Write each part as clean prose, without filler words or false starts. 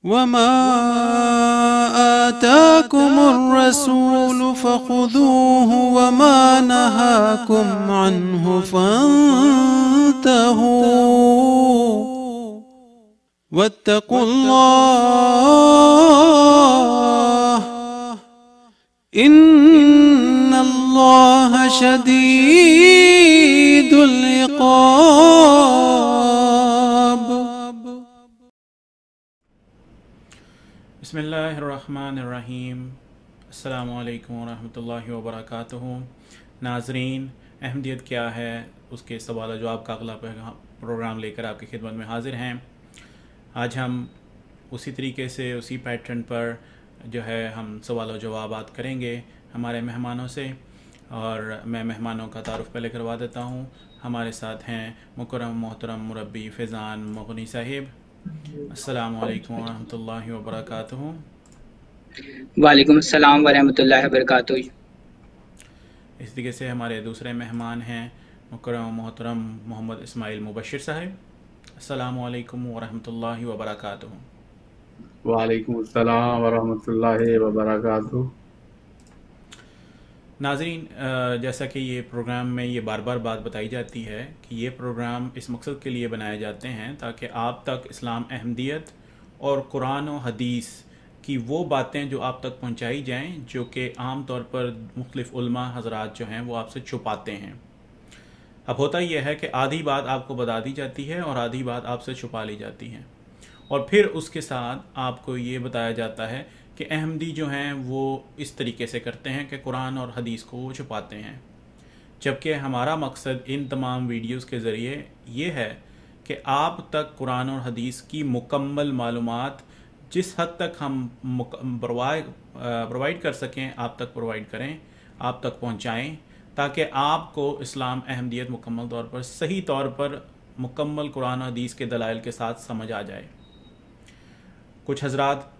وما آتاكم الرسول فخذوه وما نهاكم عنه فانتهوا واتقوا الله إن الله شديد العقاب. بسم اللہ الرحمن الرحیم. السلام علیکم ورحمۃ اللہ وبرکاتہ. ناظرین، احمدیت کیا ہے اس کے سوال و جواب کا اگلا پروگرام لے کر آپ کی خدمت میں حاضر ہیں. آج ہم اسی طریقے سے اسی پیٹرن پر جو ہے ہم سوال و جوابات کریں گے ہمارے مہمانوں سے، اور میں مہمانوں کا تعارف پہلے کروا دیتا ہوں. ہمارے ساتھ ہیں مکرم محترم مربی فیضان مغنی صاحب. السلام علیکم ورحمۃ اللہ وبرکاتہ. وعلیکم السلام ورحمۃ اللہ وبرکاتہ. اس طریقے سے ہمارے دوسرے مہمان ہیں مکرم محترم محمد اسماعیل مبشر صاحب. السلام علیکم ورحمۃ اللہ وبرکاتہ. وعلیکم السلام ورحمۃ اللہ وبرکاتہ. ناظرین، جیسا کہ یہ پروگرام میں یہ بار بار بات بتائی جاتی ہے کہ یہ پروگرام اس مقصد کے لیے بنائے جاتے ہیں تاکہ آپ تک اسلام، احمدیت اور قرآن و حدیث کی وہ باتیں جو آپ تک پہنچائی جائیں جو کہ عام طور پر مختلف علماء حضرات جو ہیں وہ آپ سے چھپاتے ہیں. اب ہوتا یہ ہے کہ آدھی بات آپ کو بتا دی جاتی ہے اور آدھی بات آپ سے چھپا لی جاتی ہے، اور پھر اس کے ساتھ آپ کو یہ بتایا جاتا ہے کہ احمدی جو ہیں وہ اس طریقے سے کرتے ہیں کہ قرآن اور حدیث کو وہ چھپاتے ہیں، جبکہ ہمارا مقصد ان تمام ویڈیوز کے ذریعے یہ ہے کہ آپ تک قرآن اور حدیث کی مکمل معلومات جس حد تک ہم پرووائڈ کر سکیں آپ تک پرووائڈ کریں، آپ تک پہنچائیں، تاکہ آپ کو اسلام، احمدیت مکمل طور پر صحیح طور پر مکمل قرآن و حدیث کے دلائل کے ساتھ سمجھ آ جائے. کچھ حضرات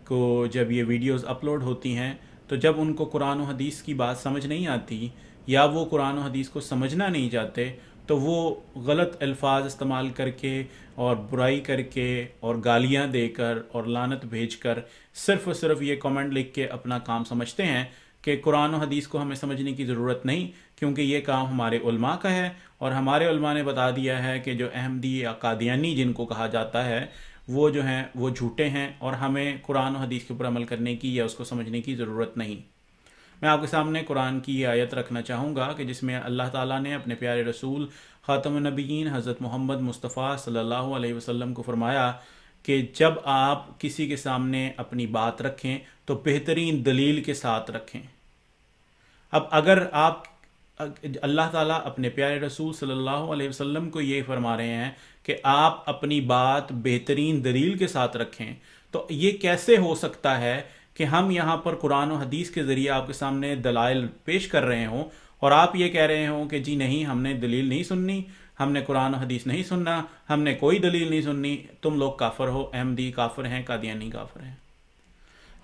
کو جب یہ ویڈیوز اپلوڈ ہوتی ہیں تو جب ان کو قرآن و حدیث کی بات سمجھ نہیں آتی یا وہ قرآن و حدیث کو سمجھنا نہیں چاہتے تو وہ غلط الفاظ استعمال کر کے اور برائی کر کے اور گالیاں دے کر اور لعنت بھیج کر صرف اور صرف یہ کامنٹ لکھ کے اپنا کام سمجھتے ہیں کہ قرآن و حدیث کو ہمیں سمجھنے کی ضرورت نہیں، کیونکہ یہ کام ہمارے علماء کا ہے، اور ہمارے علماء نے بتا دیا ہے کہ جو احمدی یا قادیانی جن کو کہا جاتا ہے وہ جو ہیں وہ جھوٹے ہیں، اور ہمیں قرآن و حدیث کے اوپر عمل کرنے کی یا اس کو سمجھنے کی ضرورت نہیں. میں آپ کے سامنے قرآن کی یہ آیت رکھنا چاہوں گا کہ جس میں اللہ تعالیٰ نے اپنے پیارے رسول خاتم النبیین حضرت محمد مصطفیٰ صلی اللہ علیہ وسلم کو فرمایا کہ جب آپ کسی کے سامنے اپنی بات رکھیں تو بہترین دلیل کے ساتھ رکھیں. اب اگر اللہ تعالیٰ اپنے پیارے رسول صلی اللہ علیہ وسلم کو یہ فرما رہے ہیں کہ آپ اپنی بات بہترین دلیل کے ساتھ رکھیں، تو یہ کیسے ہو سکتا ہے کہ ہم یہاں پر قرآن و حدیث کے ذریعے آپ کے سامنے دلائل پیش کر رہے ہوں اور آپ یہ کہہ رہے ہوں کہ جی نہیں، ہم نے دلیل نہیں سننی، ہم نے قرآن و حدیث نہیں سننا، ہم نے کوئی دلیل نہیں سننی، تم لوگ کافر ہو، احمدی کافر ہیں، قادیانی کافر ہیں.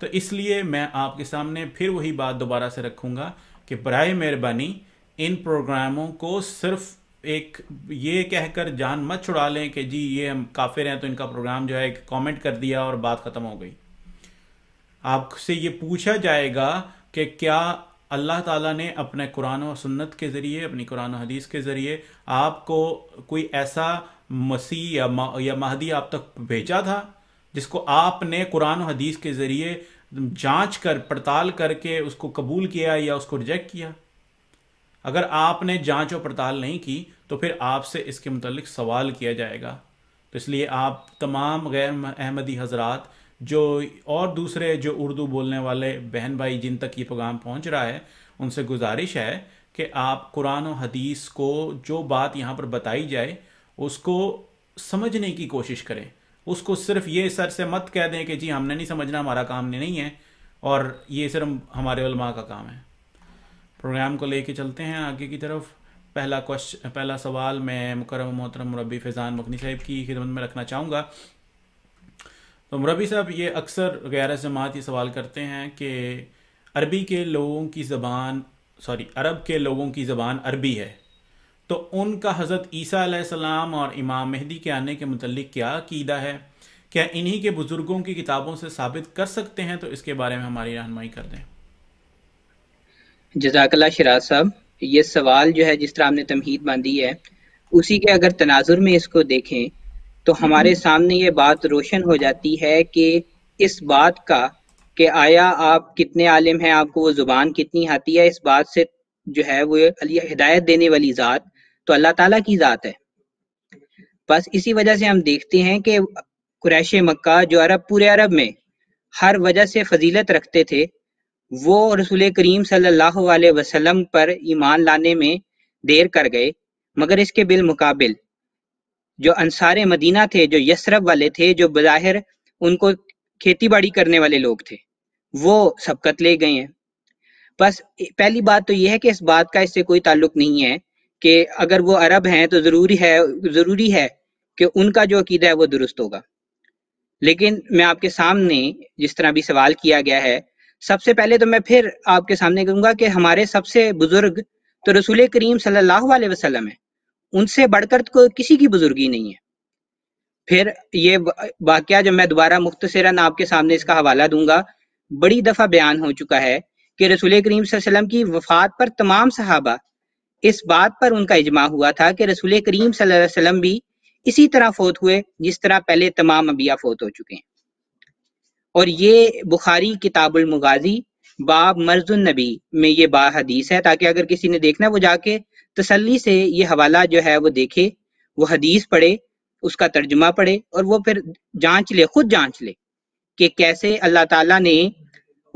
تو اس لیے میں آپ کے سامنے پھر وہی بات دوبارہ سے رکھوں گا کہ برائے مہربانی ان پروگراموں کو صرف ایک یہ کہہ کر جان مت چھڑا لیں کہ جی یہ ہم کافر ہیں تو ان کا پروگرام جو ہے ایک کامنٹ کر دیا اور بات ختم ہو گئی. آپ سے یہ پوچھا جائے گا کہ کیا اللہ تعالیٰ نے اپنے قرآن و سنت کے ذریعے، اپنی قرآن و حدیث کے ذریعے آپ کو کوئی ایسا مسیح یا مہدی آپ تک بھیجا تھا جس کو آپ نے قرآن و حدیث کے ذریعے جانچ کر پڑتال کر کے اس کو قبول کیا یا اس کو ریجیکٹ کیا؟ اگر آپ نے جانچ و پڑتال نہیں کی تو پھر آپ سے اس کے متعلق سوال کیا جائے گا. تو اس لیے آپ تمام غیر احمدی حضرات جو اور دوسرے جو اردو بولنے والے بہن بھائی جن تک یہ پیغام پہنچ رہا ہے ان سے گزارش ہے کہ آپ قرآن و حدیث کو جو بات یہاں پر بتائی جائے اس کو سمجھنے کی کوشش کریں. اس کو صرف یہ سر سے مت کہہ دیں کہ جی ہم نے نہیں سمجھنا، ہمارا کام نہیں ہے اور یہ صرف ہمارے علماء کا کام ہے. پروگرام کو لے کے چلتے ہیں آگے کی طرف. پہلا سوال میں مکرم محترم مربی فیضان مغنی صاحب کی خدمت میں رکھنا چاہوں گا. تو مربی صاحب، یہ اکثر غیر جماعت یہ سوال کرتے ہیں کہ عرب کے لوگوں کی زبان عربی ہے، تو ان کا حضرت عیسیٰ علیہ السلام اور امام مہدی کے آنے کے متعلق کیا عقیدہ ہے؟ کیا انہی کے بزرگوں کی کتابوں سے ثابت کر سکتے ہیں؟ تو اس کے بارے میں ہماری رہنمائی کر دیں۔ جزاک اللہ شراز صاحب، یہ سوال جو ہے جس طرح آپ نے تمہید باندھی ہے اسی کے اگر تناظر میں اس کو دیکھیں تو ہمارے سامنے یہ بات روشن ہو جاتی ہے کہ اس بات کا کہ آیا آپ کتنے عالم ہیں، آپ کو وہ زبان کتنی آتی ہے، اس بات سے جو ہے وہ ہدایت دینے والی ذات تو اللہ تعالیٰ کی ذات ہے۔ بس اسی وجہ سے ہم دیکھتے ہیں کہ قریش مکہ جو پورے عرب میں ہر وجہ سے فضیلت رکھتے تھے، وہ رسول کریم صلی اللہ علیہ وسلم پر ایمان لانے میں دیر کر گئے، مگر اس کے بالمقابل جو انصار مدینہ تھے، جو یثرب والے تھے، جو بظاہر ان کو کھیتی باڑی کرنے والے لوگ تھے، وہ سبقت لے گئے ہیں۔ بس پہلی بات تو یہ ہے کہ اس بات کا اس سے کوئی تعلق نہیں ہے کہ اگر وہ عرب ہیں تو ضروری ہے کہ ان کا جو عقیدہ ہے وہ درست ہوگا۔ لیکن میں آپ کے سامنے جس طرح بھی سوال کیا گیا ہے، سب سے پہلے تو میں پھر آپ کے سامنے کہوں گا کہ ہمارے سب سے بزرگ تو رسول کریم صلی اللہ علیہ وسلم ہے، ان سے بڑھ کر تو کسی کی بزرگی نہیں ہے۔ پھر یہ واقعہ جب میں دوبارہ مختصراً آپ کے سامنے اس کا حوالہ دوں گا، بڑی دفعہ بیان ہو چکا ہے کہ رسول کریم صلی اللہ علیہ وسلم کی وفات پر تمام صحابہ اس بات پر ان کا اجماع ہوا تھا کہ رسول کریم صلی اللہ علیہ وسلم بھی اسی طرح فوت ہوئے جس طرح پہلے تمام انبیاء فوت ہو چکے ہیں۔ اور یہ بخاری کتاب المغازی باب مرض النبی میں یہ با حدیث ہے، تاکہ اگر کسی نے دیکھنا وہ جا کے تسلی سے یہ حوالہ جو ہے وہ دیکھے، وہ حدیث پڑھے، اس کا ترجمہ پڑھے، اور وہ پھر خود جانچ لے کہ کیسے اللہ تعالیٰ نے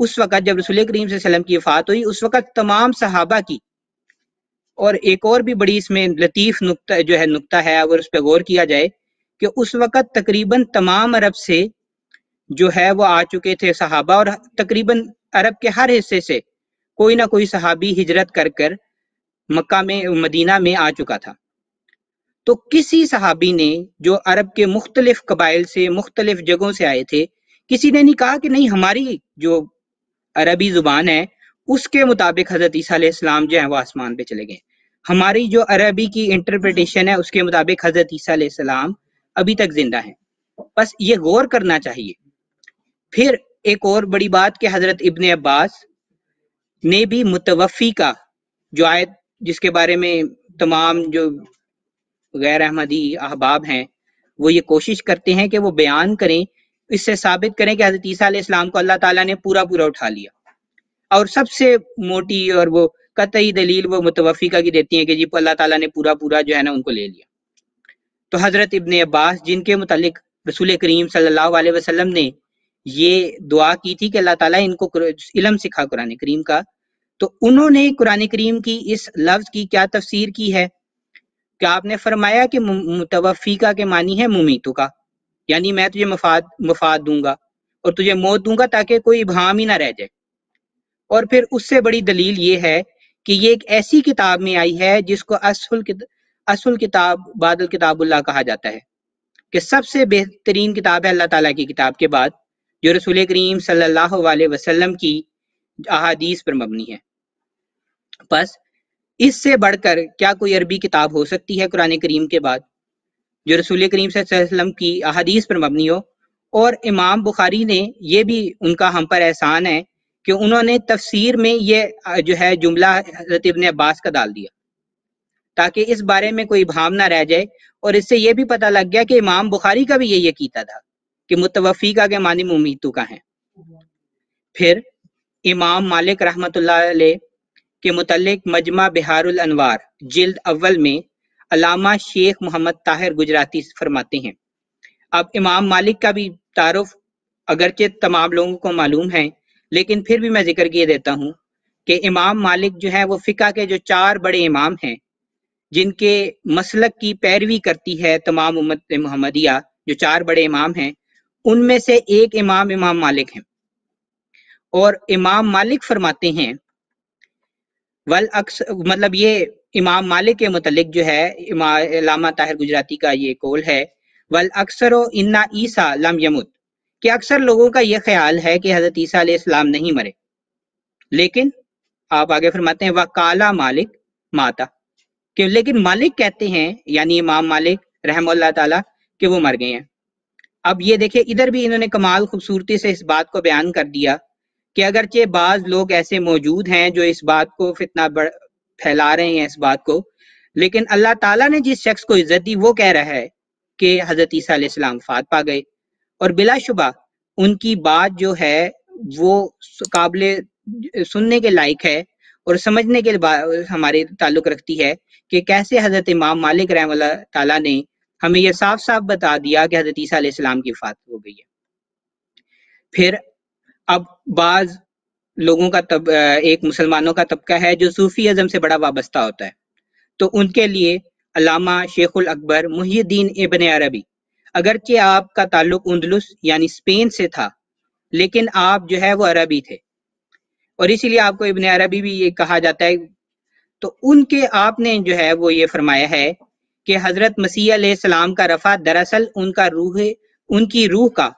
اس وقت جب رسول کریم صلی اللہ علیہ وسلم کی وفات ہوئی اس وقت تمام صحابہ کی، اور ایک اور بھی بڑی اس میں لطیف نقطہ ہے اگر اس پہ غور کیا جائے کہ اس وقت تقریباً تمام عرب سے جو ہے وہ آ چکے تھے صحابہ، اور تقریباً عرب کے ہر حصے سے کوئی نہ کوئی صحابی ہجرت کر کر مکہ میں مدینہ میں آ چکا تھا۔ تو کسی صحابی نے جو عرب کے مختلف قبائل سے مختلف جگہوں سے آئے تھے، کسی نے نہیں کہا کہ نہیں ہماری جو عربی زبان ہے اس کے مطابق حضرت عیسیٰ علیہ السلام جو ہیں وہ آسمان پہ چلے گئے، ہماری جو عربی کی انٹرپریٹیشن ہے اس کے مطابق حضرت عیسیٰ علیہ السلام ابھی تک زندہ ہیں۔ بس یہ غور کرنا چاہیے۔ پھر ایک اور بڑی بات کہ حضرت ابن عباس نے بھی متوفی کا جو آیت جس کے بارے میں تمام جو غیر احمدی احباب ہیں وہ یہ کوشش کرتے ہیں کہ وہ بیان کریں، اس سے ثابت کریں کہ حضرت عیسیٰ علیہ السلام کو اللہ تعالیٰ نے پورا اٹھا لیا، اور سب سے موٹی اور وہ قطعی دلیل وہ متوفی کا کی دیتی ہیں کہ جی اللہ تعالیٰ نے پورا جو ہے نا ان کو لے لیا۔ تو حضرت ابن عباس جن کے متعلق رسول کریم صلی اللہ علیہ وسلم نے یہ دعا کی تھی کہ اللہ تعالیٰ ان کو علم سکھا قرآن کریم کا، تو انہوں نے قرآن کریم کی اس لفظ کی کیا تفسیر کی ہے کہ آپ نے فرمایا کہ متوفی کا کے معنی ہے ممیتو کا، یعنی میں تجھے مفاد دوں گا اور تجھے موت دوں گا تاکہ کوئی ابہام ہی نہ رہ جائے۔ اور پھر اس سے بڑی دلیل یہ ہے کہ یہ ایک ایسی کتاب میں آئی ہے جس کو اصل کتاب بعد الکتاب اللہ کہا جاتا ہے، کہ سب سے بہترین کتاب ہے اللہ تعالیٰ کی کتاب کے بعد، جو رسول کریم صلی اللہ علیہ وسلم کی احادیث پر مبنی ہے۔ بس اس سے بڑھ کر کیا کوئی عربی کتاب ہو سکتی ہے قرآن کریم کے بعد جو رسول کریم صلی اللہ علیہ وسلم کی احادیث پر مبنی ہو؟ اور امام بخاری نے یہ بھی ان کا ہم پر احسان ہے کہ انہوں نے تفسیر میں یہ جو ہے جملہ حضرت ابن عباس کا ڈال دیا تاکہ اس بارے میں کوئی ابہام نہ رہ جائے، اور اس سے یہ بھی پتہ لگ گیا کہ امام بخاری کا بھی یہ عقیدہ تھا کہ متوفی کا کے معنی ممیتو کا ہیں۔ پھر امام مالک رحمۃ اللہ علیہ کے متعلق مجمع بحار الانوار جلد اول میں علامہ شیخ محمد طاہر گجراتی فرماتے ہیں، اب امام مالک کا بھی تعارف اگرچہ تمام لوگوں کو معلوم ہے لیکن پھر بھی میں ذکر کیے دیتا ہوں کہ امام مالک جو ہے وہ فقہ کے جو 4 بڑے امام ہیں جن کے مسلک کی پیروی کرتی ہے تمام امت محمدیہ، جو 4 بڑے امام ہیں ان میں سے ایک امام مالک ہیں۔ اور امام مالک فرماتے ہیں مطلب یہ امام مالک کے متعلق جو ہے علامہ طاہر گجراتی کا یہ قول ہے، وَالْأَكْثَرُ إِنَّ عِيسَىٰ لَمْ يَمُتْ، کہ اکثر لوگوں کا یہ خیال ہے کہ حضرت عیسیٰ علیہ السلام نہیں مرے، لیکن آپ آگے فرماتے ہیں وَقَالَ مالک ماتا، کہ لیکن مالک کہتے ہیں یعنی امام مالک رحمہ اللہ تعالیٰ کہ وہ مر گئے ہیں۔ اب یہ دیکھیں ادھر بھی انہوں نے کمال خوبصورتی سے اس بات کو بیان کر دیا کہ اگرچہ بعض لوگ ایسے موجود ہیں جو اس بات کو پھیلا رہے ہیں اس بات کو، لیکن اللہ تعالیٰ نے جس شخص کو عزت دی وہ کہہ رہا ہے کہ حضرت عیسیٰ علیہ السلام وفات پا گئے، اور بلا شبہ ان کی بات جو ہے وہ قابل سننے کے لائق ہے اور سمجھنے کے ہمارے تعلق رکھتی ہے کہ کیسے حضرت امام مالک رحمہ اللہ تعالیٰ نے ہمیں یہ صاف صاف بتا دیا کہ حضرت عیسیٰ علیہ السلام کی وفات ہو گئی ہے۔ پھر اب بعض لوگوں کا ایک مسلمانوں کا طبقہ ہے جو صوفی ازم سے بڑا وابستہ ہوتا ہے، تو ان کے لیے علامہ شیخ الاکبر محی الدین ابن عربی، اگرچہ آپ کا تعلق اندلس یعنی اسپین سے تھا لیکن آپ جو ہے وہ عربی تھے، اور اسی لیے آپ کو ابن عربی بھی یہ کہا جاتا ہے، تو ان کے آپ نے جو ہے وہ یہ فرمایا ہے کہ حضرت مسیح علیہ السلام کا رفع دراصل ان کی روح کا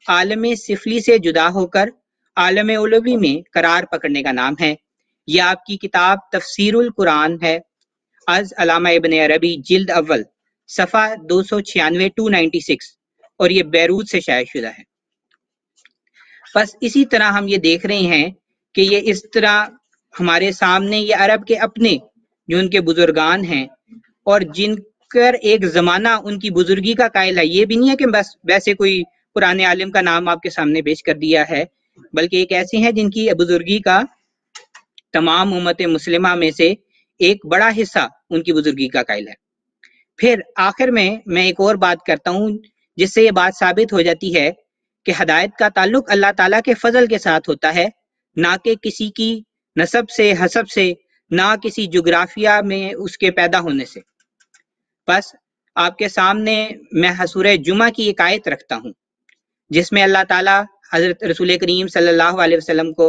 عالم سفلی سے جدا ہو کر عالم علوی میں قرار پکڑنے کا نام ہے۔ یہ آپ کی کتاب تفسیر القرآن ہے از علامہ ابن عربی جلد اول صفحہ 296 296، اور یہ بیروت سے شائع شدہ ہے۔ بس اسی طرح ہم یہ دیکھ رہے ہیں کہ یہ اس طرح ہمارے سامنے یہ عرب کے اپنے جو ان کے بزرگان ہیں اور جن کر ایک زمانہ ان کی بزرگی کا قائل ہے، یہ بھی نہیں ہے کہ بس ویسے کوئی پرانے عالم کا نام آپ کے سامنے پیش کر دیا ہے، بلکہ ایک ایسے ہیں جن کی بزرگی کا تمام امت مسلمہ میں سے ایک بڑا حصہ ان کی بزرگی کا قائل ہے۔ پھر آخر میں ایک اور بات کرتا ہوں جس سے یہ بات ثابت ہو جاتی ہے کہ ہدایت کا تعلق اللہ تعالیٰ کے فضل کے ساتھ ہوتا ہے، نہ کہ کسی کی نسب سے، حسب سے، نہ کسی جغرافیہ میں اس کے پیدا ہونے سے۔ بس آپ کے سامنے میں سورہ جمعہ کی ایک آیت رکھتا ہوں جس میں اللہ تعالیٰ حضرت رسول کریم صلی اللہ علیہ وسلم کو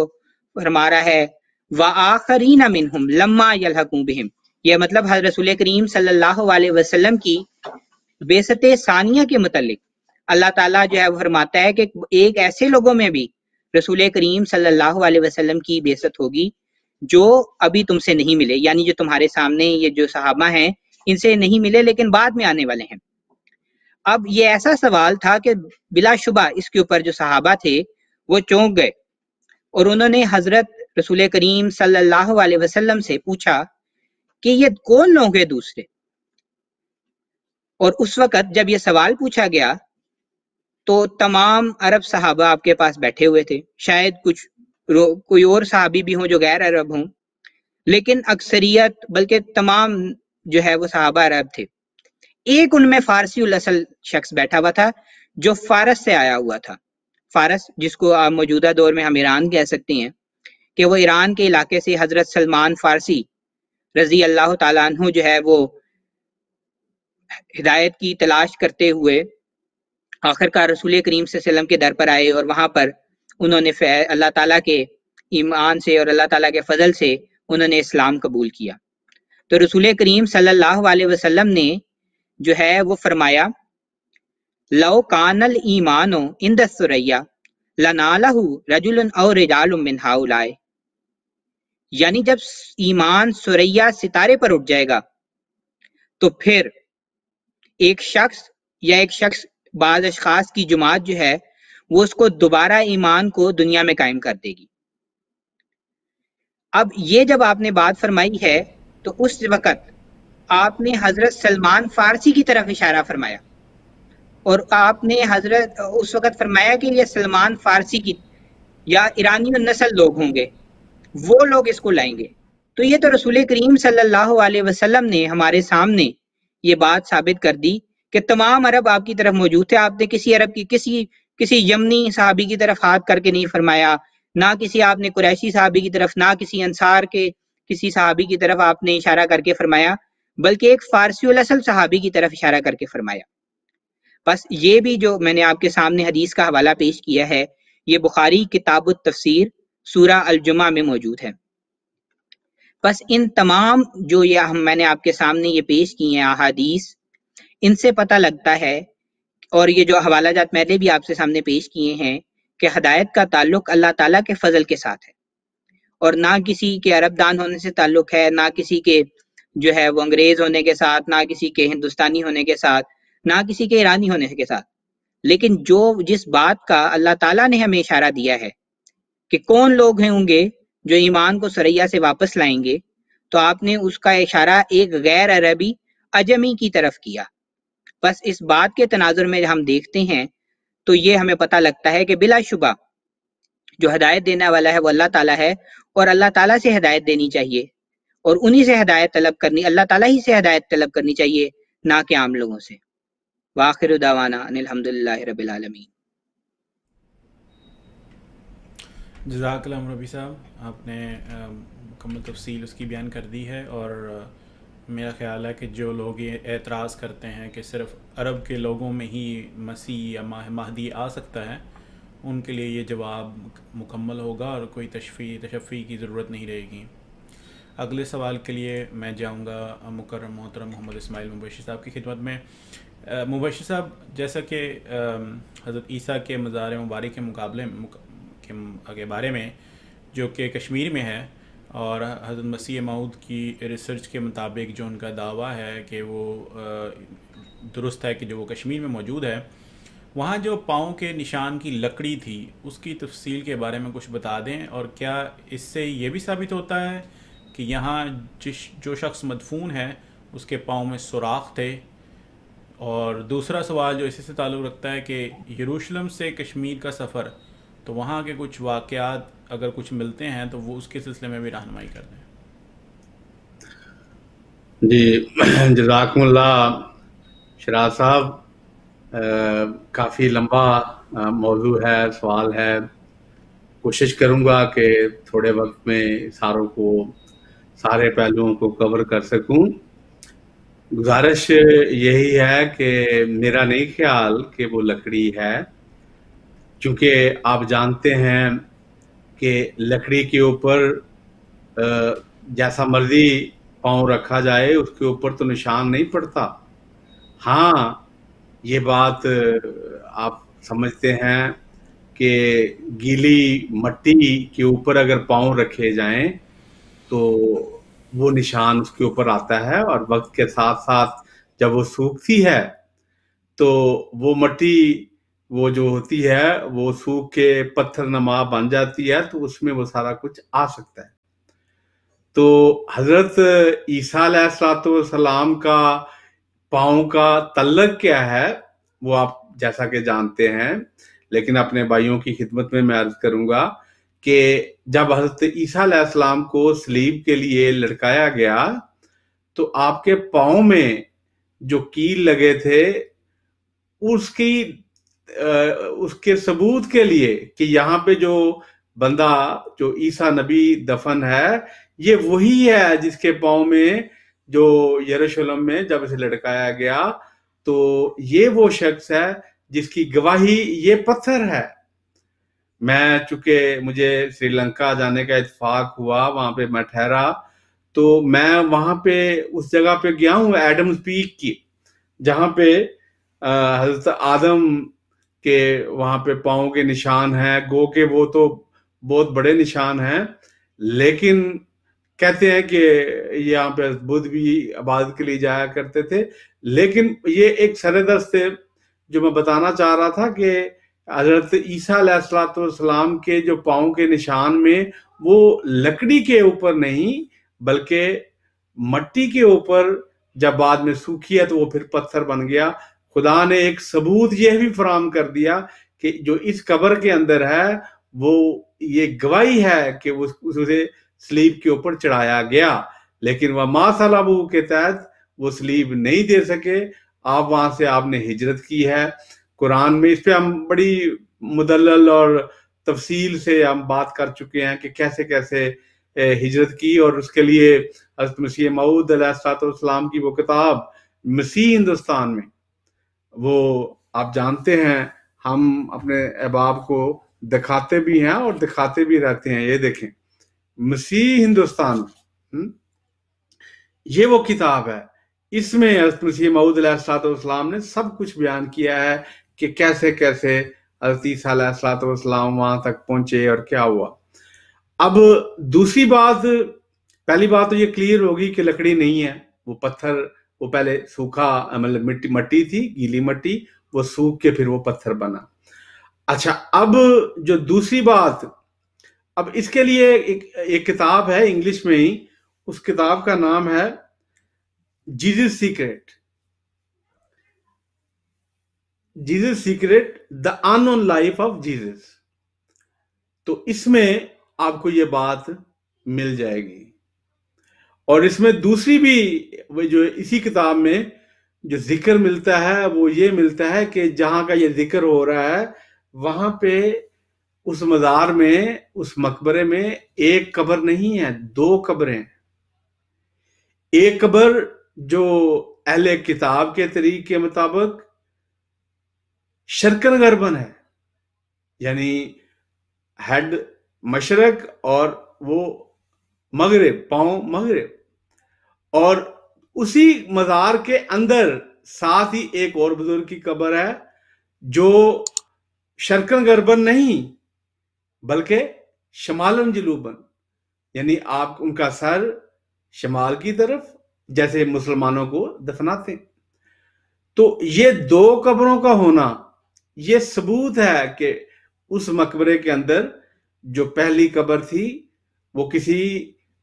فرما رہا ہے وَآخَرِينَ مِنْهُمْ لَمَّا يَلْحَقُوا بِهِمْ، یہ مطلب حضرت رسول کریم صلی اللہ علیہ وسلم کی بعثت ثانیہ کے متعلق اللہ تعالیٰ جو ہے وہ فرماتا ہے کہ ایک ایسے لوگوں میں بھی رسول کریم صلی اللہ علیہ وسلم کی بعثت ہوگی جو ابھی تم سے نہیں ملے، یعنی جو تمہارے سامنے یہ جو صحابہ ہیں ان سے نہیں ملے لیکن بعد میں آنے والے ہیں۔ اب یہ ایسا سوال تھا کہ بلا شبہ اس کے اوپر جو صحابہ تھے وہ چونک گئے، اور انہوں نے حضرت رسول کریم صلی اللہ علیہ وسلم سے پوچھا کہ یہ کون لوگ ہیں دوسرے، اور اس وقت جب یہ سوال پوچھا گیا تو تمام عرب صحابہ آپ کے پاس بیٹھے ہوئے تھے، شاید کوئی اور صحابی بھی ہوں جو غیر عرب ہوں، لیکن اکثریت بلکہ تمام جو ہے وہ صحابہ عرب تھے۔ ایک ان میں فارسی الاصل شخص بیٹھا ہوا تھا جو فارس سے آیا ہوا تھا، فارس جس کو آپ موجودہ دور میں ہم ایران کہہ سکتے ہیں، کہ وہ ایران کے علاقے سے حضرت سلمان فارسی رضی اللہ تعالیٰ عنہ جو ہے وہ ہدایت کی تلاش کرتے ہوئے آخر کار رسول کریم صلی اللہ علیہ وسلم کے در پر آئے، اور وہاں پر انہوں نے اللہ تعالیٰ کے ایمان سے اور اللہ تعالیٰ کے فضل سے انہوں نے اسلام قبول کیا۔ تو رسول کریم صلی اللہ علیہ وسلم نے جو ہے وہ فرمایا لو کان الایمان عند الثریا لنالہ رجل او رجال من ہؤلاء، یعنی جب ایمان ثریا ستارے پر اٹھ جائے گا تو پھر ایک شخص بعض اشخاص کی جماعت جو ہے وہ اس کو دوبارہ ایمان کو دنیا میں قائم کر دے گی۔ اب یہ جب آپ نے بات فرمائی ہے تو اس وقت آپ نے حضرت سلمان فارسی کی طرف اشارہ فرمایا، اور آپ نے حضرت اس وقت فرمایا کہ یہ سلمان فارسی کی یا ایرانی نسل لوگ ہوں گے، وہ لوگ اس کو لائیں گے۔ تو یہ تو رسول کریم صلی اللہ علیہ وسلم نے ہمارے سامنے یہ بات ثابت کر دی کہ تمام عرب آپ کی طرف موجود تھے۔ آپ نے کسی عرب کی کسی یمنی صحابی کی طرف ہاتھ کر کے نہیں فرمایا، نہ کسی آپ نے قریشی صحابی کی طرف، نہ کسی انصار کے کسی صحابی کی طرف آپ نے اشارہ کر کے فرمایا، بلکہ ایک فارسی الاصل صحابی کی طرف اشارہ کر کے فرمایا۔ بس یہ بھی جو میں نے آپ کے سامنے حدیث کا حوالہ پیش کیا ہے یہ بخاری کتاب التفسیر سورہ الجمعہ میں موجود ہے۔ بس ان تمام جو یہ میں نے آپ کے سامنے یہ پیش کی ہیں احادیث، ان سے پتہ لگتا ہے، اور یہ جو حوالہ جات میں نے بھی آپ سے سامنے پیش کیے ہیں، کہ ہدایت کا تعلق اللہ تعالیٰ کے فضل کے ساتھ ہے، اور نہ کسی کے عرب دان ہونے سے تعلق ہے، نہ کسی کے جو ہے وہ انگریز ہونے کے ساتھ، نہ کسی کے ہندوستانی ہونے کے ساتھ، نہ کسی کے ایرانی ہونے کے ساتھ، لیکن جس بات کا اللہ تعالیٰ نے ہمیں اشارہ دیا ہے کہ کون لوگ ہوں گے جو ایمان کو سریا سے واپس لائیں گے، تو آپ نے اس کا اشارہ ایک غیر عربی اجمی کی طرف کیا. بس اس بات کے تناظر میں ہم دیکھتے ہیں تو یہ ہمیں پتہ لگتا ہے کہ بلا شبہ جو ہدایت دینے والا ہے وہ اللہ تعالیٰ ہے، اور اللہ تعالیٰ سے ہدایت دینی چاہیے، اور انہی سے ہدایت طلب کرنی، اللہ تعالیٰ ہی سے ہدایت طلب کرنی چاہیے، نہ کہ عام لوگوں سے. وآخر دعوانا ان الحمدللہ رب العالمین. جزاک اللہ ربی صاحب، آپ نے مکمل تفصیل اس کی بیان کر دی ہے، اور میرا خیال ہے کہ جو لوگ یہ اعتراض کرتے ہیں کہ صرف عرب کے لوگوں میں ہی مسیح یا مہدی آ سکتا ہے، ان کے لیے یہ جواب مکمل ہوگا اور کوئی تشفی کی ضرورت نہیں رہے گی. اگلے سوال کے لیے میں جاؤں گا مکرم محترم محمد اسماعیل مبشر صاحب کی خدمت میں. مبشر صاحب، جیسا کہ حضرت عیسیٰ کے مزار مبارک کے مقابلے کے بارے میں جو کہ کشمیر میں ہے، اور حضرت مسیح موعود کی ریسرچ کے مطابق جو ان کا دعویٰ ہے کہ وہ درست ہے کہ جو وہ کشمیر میں موجود ہے، وہاں جو پاؤں کے نشان کی لکڑی تھی اس کی تفصیل کے بارے میں کچھ بتا دیں، اور کیا اس سے یہ بھی ثابت ہوتا ہے کہ یہاں جو شخص مدفون ہے اس کے پاؤں میں سوراخ تھے؟ اور دوسرا سوال جو اسی سے تعلق رکھتا ہے کہ یروشلم سے کشمیر کا سفر، تو وہاں کے کچھ واقعات اگر کچھ ملتے ہیں تو وہ اس کے سلسلے میں بھی رہنمائی کر دیں. جی جزاکم اللہ شراز صاحب، کافی لمبا موضوع ہے، سوال ہے. کوشش کروں گا کہ تھوڑے وقت میں سارے پہلوؤں کو کور کر سکوں. گزارش یہی ہے کہ میرا نہیں خیال کہ وہ لکڑی ہے، چونکہ آپ جانتے ہیں کہ لکڑی کے اوپر جیسا مرضی پاؤں رکھا جائے اس کے اوپر تو نشان نہیں پڑتا. ہاں، یہ بات آپ سمجھتے ہیں کہ گیلی مٹی کے اوپر اگر پاؤں رکھے جائیں تو وہ نشان اس کے اوپر آتا ہے، اور وقت کے ساتھ ساتھ جب وہ سوکھتی ہے تو وہ مٹی وہ جو ہوتی ہے وہ سوکھ کے پتھر نما بن جاتی ہے، تو اس میں وہ سارا کچھ آ سکتا ہے. تو حضرت عیسیٰ علیہ السلام کا پاؤں کا تعلق کیا ہے وہ آپ جیسا کہ جانتے ہیں، لیکن اپنے بھائیوں کی خدمت میں عرض کروں گا کہ جب حضرت عیسیٰ علیہ السلام کو صلیب کے لیے لٹکایا گیا تو آپ کے پاؤں میں جو کیل لگے تھے اس کے ثبوت کے لیے کہ یہاں پہ جو بندہ جو عیسیٰ نبی دفن ہے یہ وہی ہے جس کے پاؤں میں جو یروشلم میں جب اسے لٹکایا گیا تو یہ وہ شخص ہے جس کی گواہی یہ پتھر ہے. میں چونکہ مجھے سری لنکا جانے کا اتفاق ہوا، وہاں پہ میں ٹھہرا، تو میں وہاں پہ اس جگہ پہ گیا ہوں ایڈمز پیک کی، جہاں پہ حضرت آدم کے وہاں پہ پاؤں کے نشان ہیں. گو کہ وہ تو بہت بڑے نشان ہیں، لیکن کہتے ہیں کہ یہاں پہ بدھ بھی عبادت کے لیے جایا کرتے تھے. لیکن یہ ایک سردست جو میں بتانا چاہ رہا تھا کہ حضرت عیسیٰ علیہ السلام کے جو پاؤں کے نشان میں وہ لکڑی کے اوپر نہیں بلکہ مٹی کے اوپر جب بعد میں سوکھی ہے تو وہ پھر پتھر بن گیا. خدا نے ایک ثبوت یہ بھی فراہم کر دیا کہ جو اس قبر کے اندر ہے وہ یہ گواہی ہے کہ اسے صلیب کے اوپر چڑھایا گیا، لیکن وہ ما صلبوہ کے تحت وہ صلیب نہیں دے سکے. آپ وہاں سے آپ نے ہجرت کی ہے. قرآن میں اس پہ ہم بڑی مدلل اور تفصیل سے ہم بات کر چکے ہیں کہ کیسے کیسے ہجرت کی، اور اس کے لیے حضرت مسیح موعود علیہ السلام کی وہ کتاب مسیح ہندوستان میں، وہ آپ جانتے ہیں ہم اپنے احباب کو دکھاتے بھی ہیں اور دکھاتے بھی رہتے ہیں. یہ دیکھیں مسیح ہندوستان یہ وہ کتاب ہے، اس میں حضرت مسیح موعود علیہ السلام نے سب کچھ بیان کیا ہے کہ کیسے کیسے حضرت عیسیٰ علیہ السلام وہاں تک پہنچے اور کیا ہوا. اب دوسری بات، پہلی بات تو یہ کلیئر ہوگی کہ لکڑی نہیں ہے، وہ پتھر، وہ پہلے سوکھا مطلب مٹی تھی، گیلی مٹی، وہ سوکھ کے پھر وہ پتھر بنا۔ اچھا، اب جو دوسری بات، اب اس کے لیے ایک کتاب ہے انگلش میں ہی، اس کتاب کا نام ہے Jesus secret, Jesus secret the unknown life of Jesus. تو اس میں آپ کو یہ بات مل جائے گی، اور اس میں دوسری بھی وہ جو اسی کتاب میں جو ذکر ملتا ہے وہ یہ ملتا ہے کہ جہاں کا یہ ذکر ہو رہا ہے وہاں پہ اس مزار میں، اس مقبرے میں ایک قبر نہیں ہے، 2 قبریں۔ ایک قبر جو اہل کتاب کے طریق کے مطابق شرقن غربن ہے، یعنی ہیڈ مشرق اور وہ مغرب، پاؤں مغرب، اور اسی مزار کے اندر ساتھ ہی ایک اور بزرگ کی قبر ہے جو شرقن غربن نہیں بلکہ شمالن جنوبن، یعنی آپ ان کا سر شمال کی طرف جیسے مسلمانوں کو دفناتے ہیں۔ تو یہ 2 قبروں کا ہونا یہ ثبوت ہے کہ اس مقبرے کے اندر جو پہلی قبر تھی وہ کسی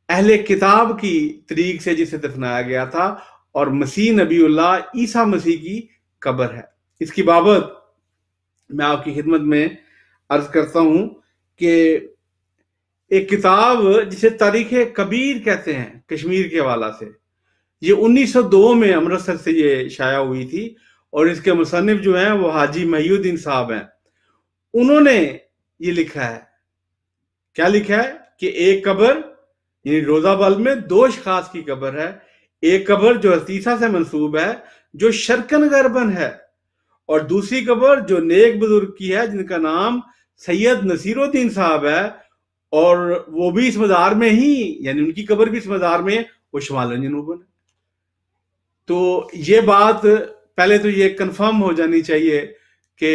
اہل کتاب کی طریق سے جسے دفنایا گیا تھا، اور مسیح نبی اللہ عیسیٰ مسیح کی قبر ہے۔ اس کی بابت میں آپ کی خدمت میں عرض کرتا ہوں کہ ایک کتاب جسے تاریخ کبیر کہتے ہیں کشمیر کے حوالہ سے، یہ 1902 میں امرتسر سے یہ شائع ہوئی تھی، اور اس کے مصنف جو ہیں وہ حاجی محی الدین صاحب ہیں۔ انہوں نے یہ لکھا ہے، کیا لکھا ہے کہ ایک قبر یعنی روزہ بل میں 2 اشخاص کی قبر ہے، ایک قبر جو عیسیٰ سے منسوب ہے جو شرقن غربن ہے، اور دوسری قبر جو نیک بزرگ کی ہے جن کا نام سید نصیر الدین صاحب ہے، اور وہ بھی اس مزار میں ہی، یعنی ان کی قبر بھی اس مزار میں، وہ شمال جنوبن ہے۔ تو یہ بات پہلے تو یہ کنفرم ہو جانی چاہیے کہ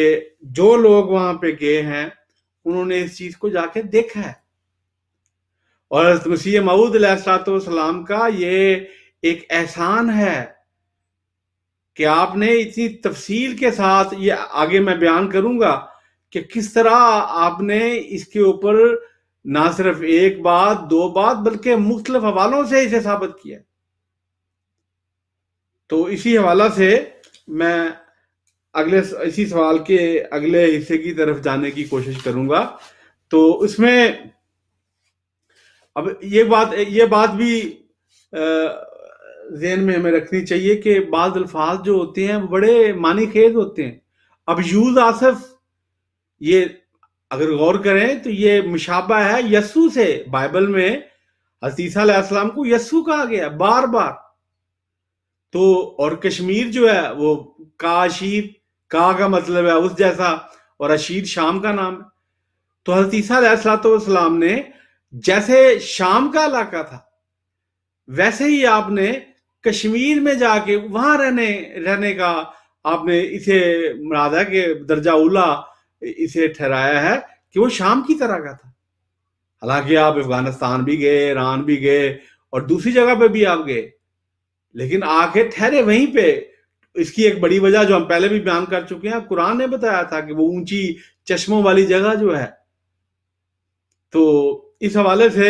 جو لوگ وہاں پہ گئے ہیں انہوں نے اس چیز کو جا کے دیکھا ہے، اور حضرت مسیح موعود علیہ السلام کا یہ ایک احسان ہے کہ آپ نے اتنی تفصیل کے ساتھ، یہ آگے میں بیان کروں گا کہ کس طرح آپ نے اس کے اوپر نہ صرف 1 بات 2 بات بلکہ مختلف حوالوں سے اسے ثابت کیا۔ تو اسی حوالہ سے میں اسی سوال کے اگلے حصے کی طرف جانے کی کوشش کروں گا۔ تو اس میں اب یہ بات بھی ذہن میں ہمیں رکھنی چاہیے کہ بعض الفاظ جو ہوتے ہیں وہ بڑے معنی خیز ہوتے ہیں۔ اب یوز آصف، یہ اگر غور کریں تو یہ مشابہ ہے یسوع سے، بائبل میں حضرت عیسیٰ علیہ السلام کو یسوع کہا گیا بار بار۔ تو اور کشمیر جو ہے وہ کاشیر، کا مطلب ہے اس جیسا، اور اشیر شام کا نام ہے۔ تو حضرت عیسیٰ علیہ السلام نے جیسے شام کا علاقہ تھا ویسے ہی آپ نے کشمیر میں جا کے وہاں رہنے کا آپ نے اسے مراد ہے کہ درجہ اولا اسے ٹھہرایا ہے کہ وہ شام کی طرح کا تھا۔ حالانکہ آپ افغانستان بھی گئے، ایران بھی گئے، اور دوسری جگہ پہ بھی آپ گئے، لیکن آ کے ٹھہرے وہیں پہ۔ اس کی ایک بڑی وجہ جو ہم پہلے بھی بیان کر چکے ہیں، قرآن نے بتایا تھا کہ وہ اونچی چشموں والی جگہ جو ہے۔ تو اس حوالے سے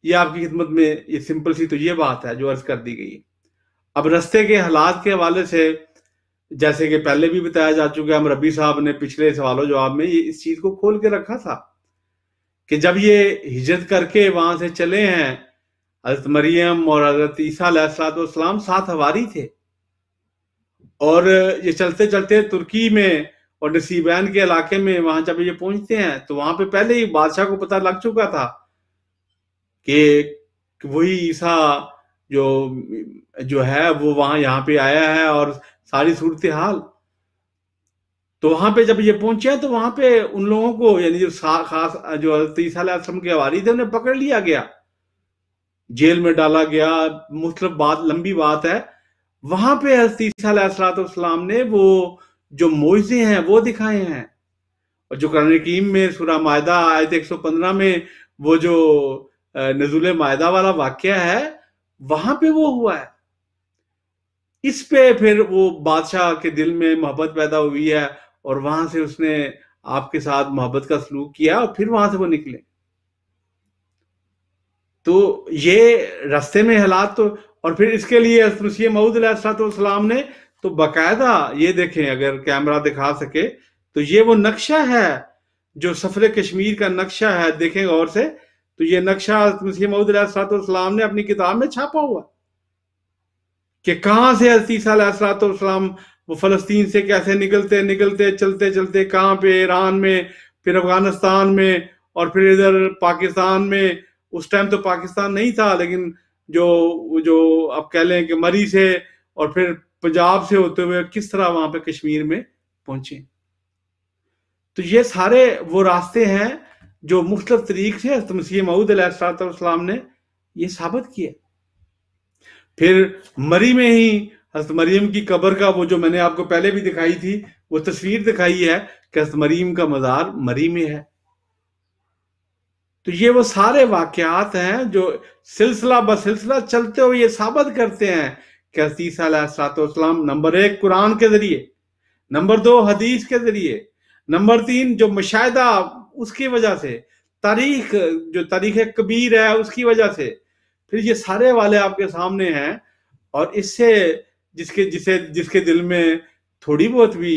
یہ آپ کی خدمت میں یہ سمپل سی تو یہ بات ہے جو عرض کر دی گئی۔ اب رستے کے حالات کے حوالے سے جیسے کہ پہلے بھی بتایا جا چکا ہے، ہم ربی صاحب نے پچھلے سوال و جواب میں یہ اس چیز کو کھول کے رکھا تھا کہ جب یہ ہجرت کر کے وہاں سے چلے ہیں، حضرت مریم اور حضرت عیسیٰ علیہ السلام 7 حواری تھے، اور یہ چلتے چلتے ترکی میں اور نصیبین کے علاقے میں وہاں جب یہ پہنچتے ہیں تو وہاں پہ پہلے ہی بادشاہ کو پتہ لگ چکا تھا کہ وہی عیسیٰ جو ہے وہ وہاں یہاں پہ آیا ہے، اور ساری صورتحال۔ تو وہاں پہ جب یہ پہنچے تو وہاں پہ ان لوگوں کو، یعنی جو خاص جو حضرت عیسیٰ علیہ السلام کے حواری تھے، انہیں پکڑ لیا گیا، جیل میں ڈالا گیا، مختلف لمبی بات ہے۔ وہاں پہ حضرت عیسیٰ علیہ السلام نے وہ جو معجزے ہیں وہ دکھائے ہیں، اور جو قرآن کریم میں سورہ مائدہ آیت 115 میں وہ جو نزول مائدہ والا واقعہ ہے وہاں پہ وہ ہوا ہے۔ اس پہ پھر وہ بادشاہ کے دل میں محبت پیدا ہوئی ہے اور وہاں سے اس نے آپ کے ساتھ محبت کا سلوک کیا اور پھر وہاں سے وہ نکلے. تو یہ رستے میں حالات تو، اور پھر اس کے لیے حضرت مسیح موعود علیہ السلام نے تو باقاعدہ، یہ دیکھیں اگر کیمرہ دکھا سکے تو یہ وہ نقشہ ہے جو سفر کشمیر کا نقشہ ہے، دیکھیں غور سے. تو یہ نقشہ حضرت مسیح موعود علیہ السلام نے اپنی کتاب میں چھاپا ہوا کہ کہاں سے حضرت عیسیٰ علیہ السلام وہ فلسطین سے کیسے نکلتے چلتے چلتے کہاں پہ، ایران میں، پھر افغانستان میں، اور پھر ادھر پاکستان میں. اس ٹائم تو پاکستان نہیں تھا، لیکن جو آپ کہہ لیں کہ مری سے اور پھر پنجاب سے ہوتے ہوئے کس طرح وہاں پہ کشمیر میں پہنچے. تو یہ سارے وہ راستے ہیں جو مختلف طریق سے حضرت مسیح موعود علیہ السلام نے یہ ثابت کیے. پھر مری میں ہی حضرت مریم کی قبر کا وہ جو میں نے آپ کو پہلے بھی دکھائی تھی وہ تصویر دکھائی ہے کہ حضرت مریم کا مزار مری میں ہے. تو یہ وہ سارے واقعات ہیں جو سلسلہ بسلسلہ چلتے ہوئے یہ ثابت کرتے ہیں کہ حضرت عیسیٰ علیہ السلام نمبر 1 قرآن کے ذریعے، نمبر 2 حدیث کے ذریعے، نمبر 3 جو مشاہدہ اس کی وجہ سے، تاریخ جو تاریخ کبیر ہے اس کی وجہ سے، پھر یہ سارے والے آپ کے سامنے ہیں. اور اس سے جس کے دل میں تھوڑی بہت بھی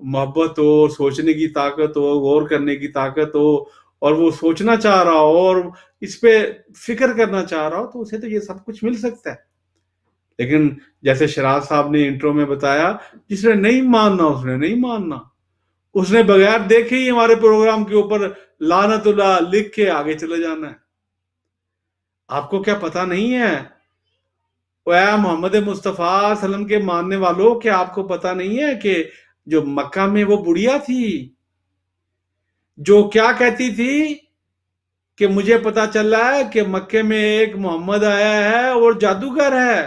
محبت ہو، سوچنے کی طاقت ہو، غور کرنے کی طاقت ہو، اور وہ سوچنا چاہ رہا ہو اور اس پہ فکر کرنا چاہ رہا ہو، تو اسے تو یہ سب کچھ مل سکتا ہے. لیکن جیسے شراز صاحب نے انٹرو میں بتایا، جس نے نہیں ماننا اس نے نہیں ماننا، اس نے بغیر دیکھے ہی ہمارے پروگرام کے اوپر لعنت اللہ لکھ کے آگے چلے جانا ہے. آپ کو کیا پتہ نہیں ہے اے محمد مصطفیٰ صلی اللہ علیہ وسلم کے ماننے والوں، کہ آپ کو پتہ نہیں ہے کہ جو مکہ میں وہ بڑھیا تھی جو کیا کہتی تھی کہ مجھے پتا چل رہا ہے کہ مکے میں ایک محمد آیا ہے اور جادوگر ہے،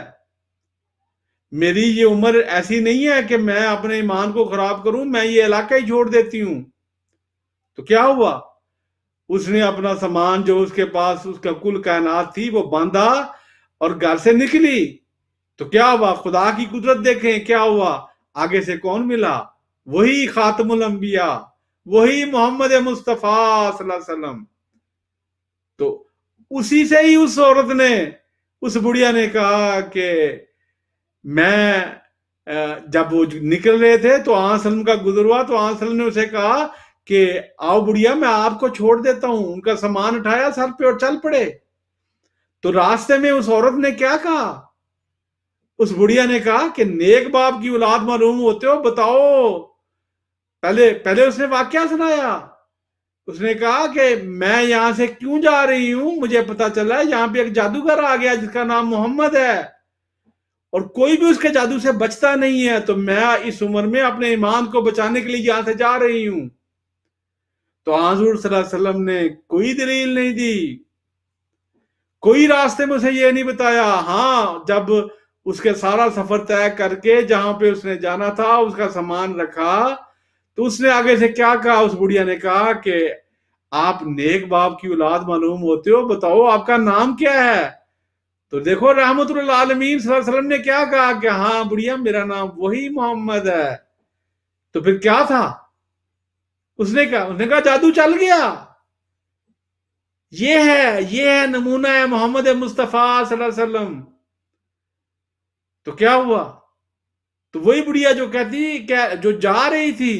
میری یہ عمر ایسی نہیں ہے کہ میں اپنے ایمان کو خراب کروں، میں یہ علاقہ ہی چھوڑ دیتی ہوں. تو کیا ہوا؟ اس نے اپنا سامان جو اس کے پاس اس کا کل کائنات تھی وہ باندھا اور گھر سے نکلی. تو کیا ہوا؟ خدا کی قدرت دیکھیں کیا ہوا. آگے سے کون ملا؟ وہی خاتم الانبیاء، وہی محمد مصطفیٰ صلی اللہ علیہ وسلم. تو اسی سے ہی اس عورت نے، اس بڑھیا نے کہا کہ میں جب وہ نکل رہے تھے تو آن سلم کا گزر ہوا، تو آن سلم نے اسے کہا کہ آؤ بڑھیا میں آپ کو چھوڑ دیتا ہوں. ان کا سامان اٹھایا سر پہ اور چل پڑے. تو راستے میں اس عورت نے کیا کہا؟ اس بڑھیا نے کہا کہ نیک باپ کی اولاد معلوم ہوتے ہو، بتاؤ. پہلے اس نے واقعہ سنایا. اس نے کہا کہ میں یہاں سے کیوں جا رہی ہوں، مجھے پتا چلا ہے یہاں پہ ایک جادوگر آ گیا جس کا نام محمد ہے اور کوئی بھی اس کے جادو سے بچتا نہیں ہے، تو میں اس عمر میں اپنے ایمان کو بچانے کے لیے یہاں سے جا رہی ہوں. تو حضور صلی اللہ علیہ وسلم نے کوئی دلیل نہیں دی، کوئی راستے میں اسے یہ نہیں بتایا. ہاں جب اس کے سارا سفر طے کر کے جہاں پہ اس نے جانا تھا اس کا سامان رکھا، تو اس نے آگے سے کیا کہا؟ اس بڑھیا نے کہا کہ آپ نیک باپ کی اولاد معلوم ہوتے ہو، بتاؤ آپ کا نام کیا ہے. تو دیکھو رحمت اللہ عالمین صلی اللہ علیہ وسلم نے کیا کہا کہ ہاں بڑھیا میرا نام وہی محمد ہے. تو پھر کیا تھا؟ اس نے کہا جادو چل گیا. یہ ہے نمونہ ہے محمد مصطفیٰ صلی اللہ علیہ وسلم. تو کیا ہوا؟ تو وہی بڑھیا جو کہتی جو جا رہی تھی،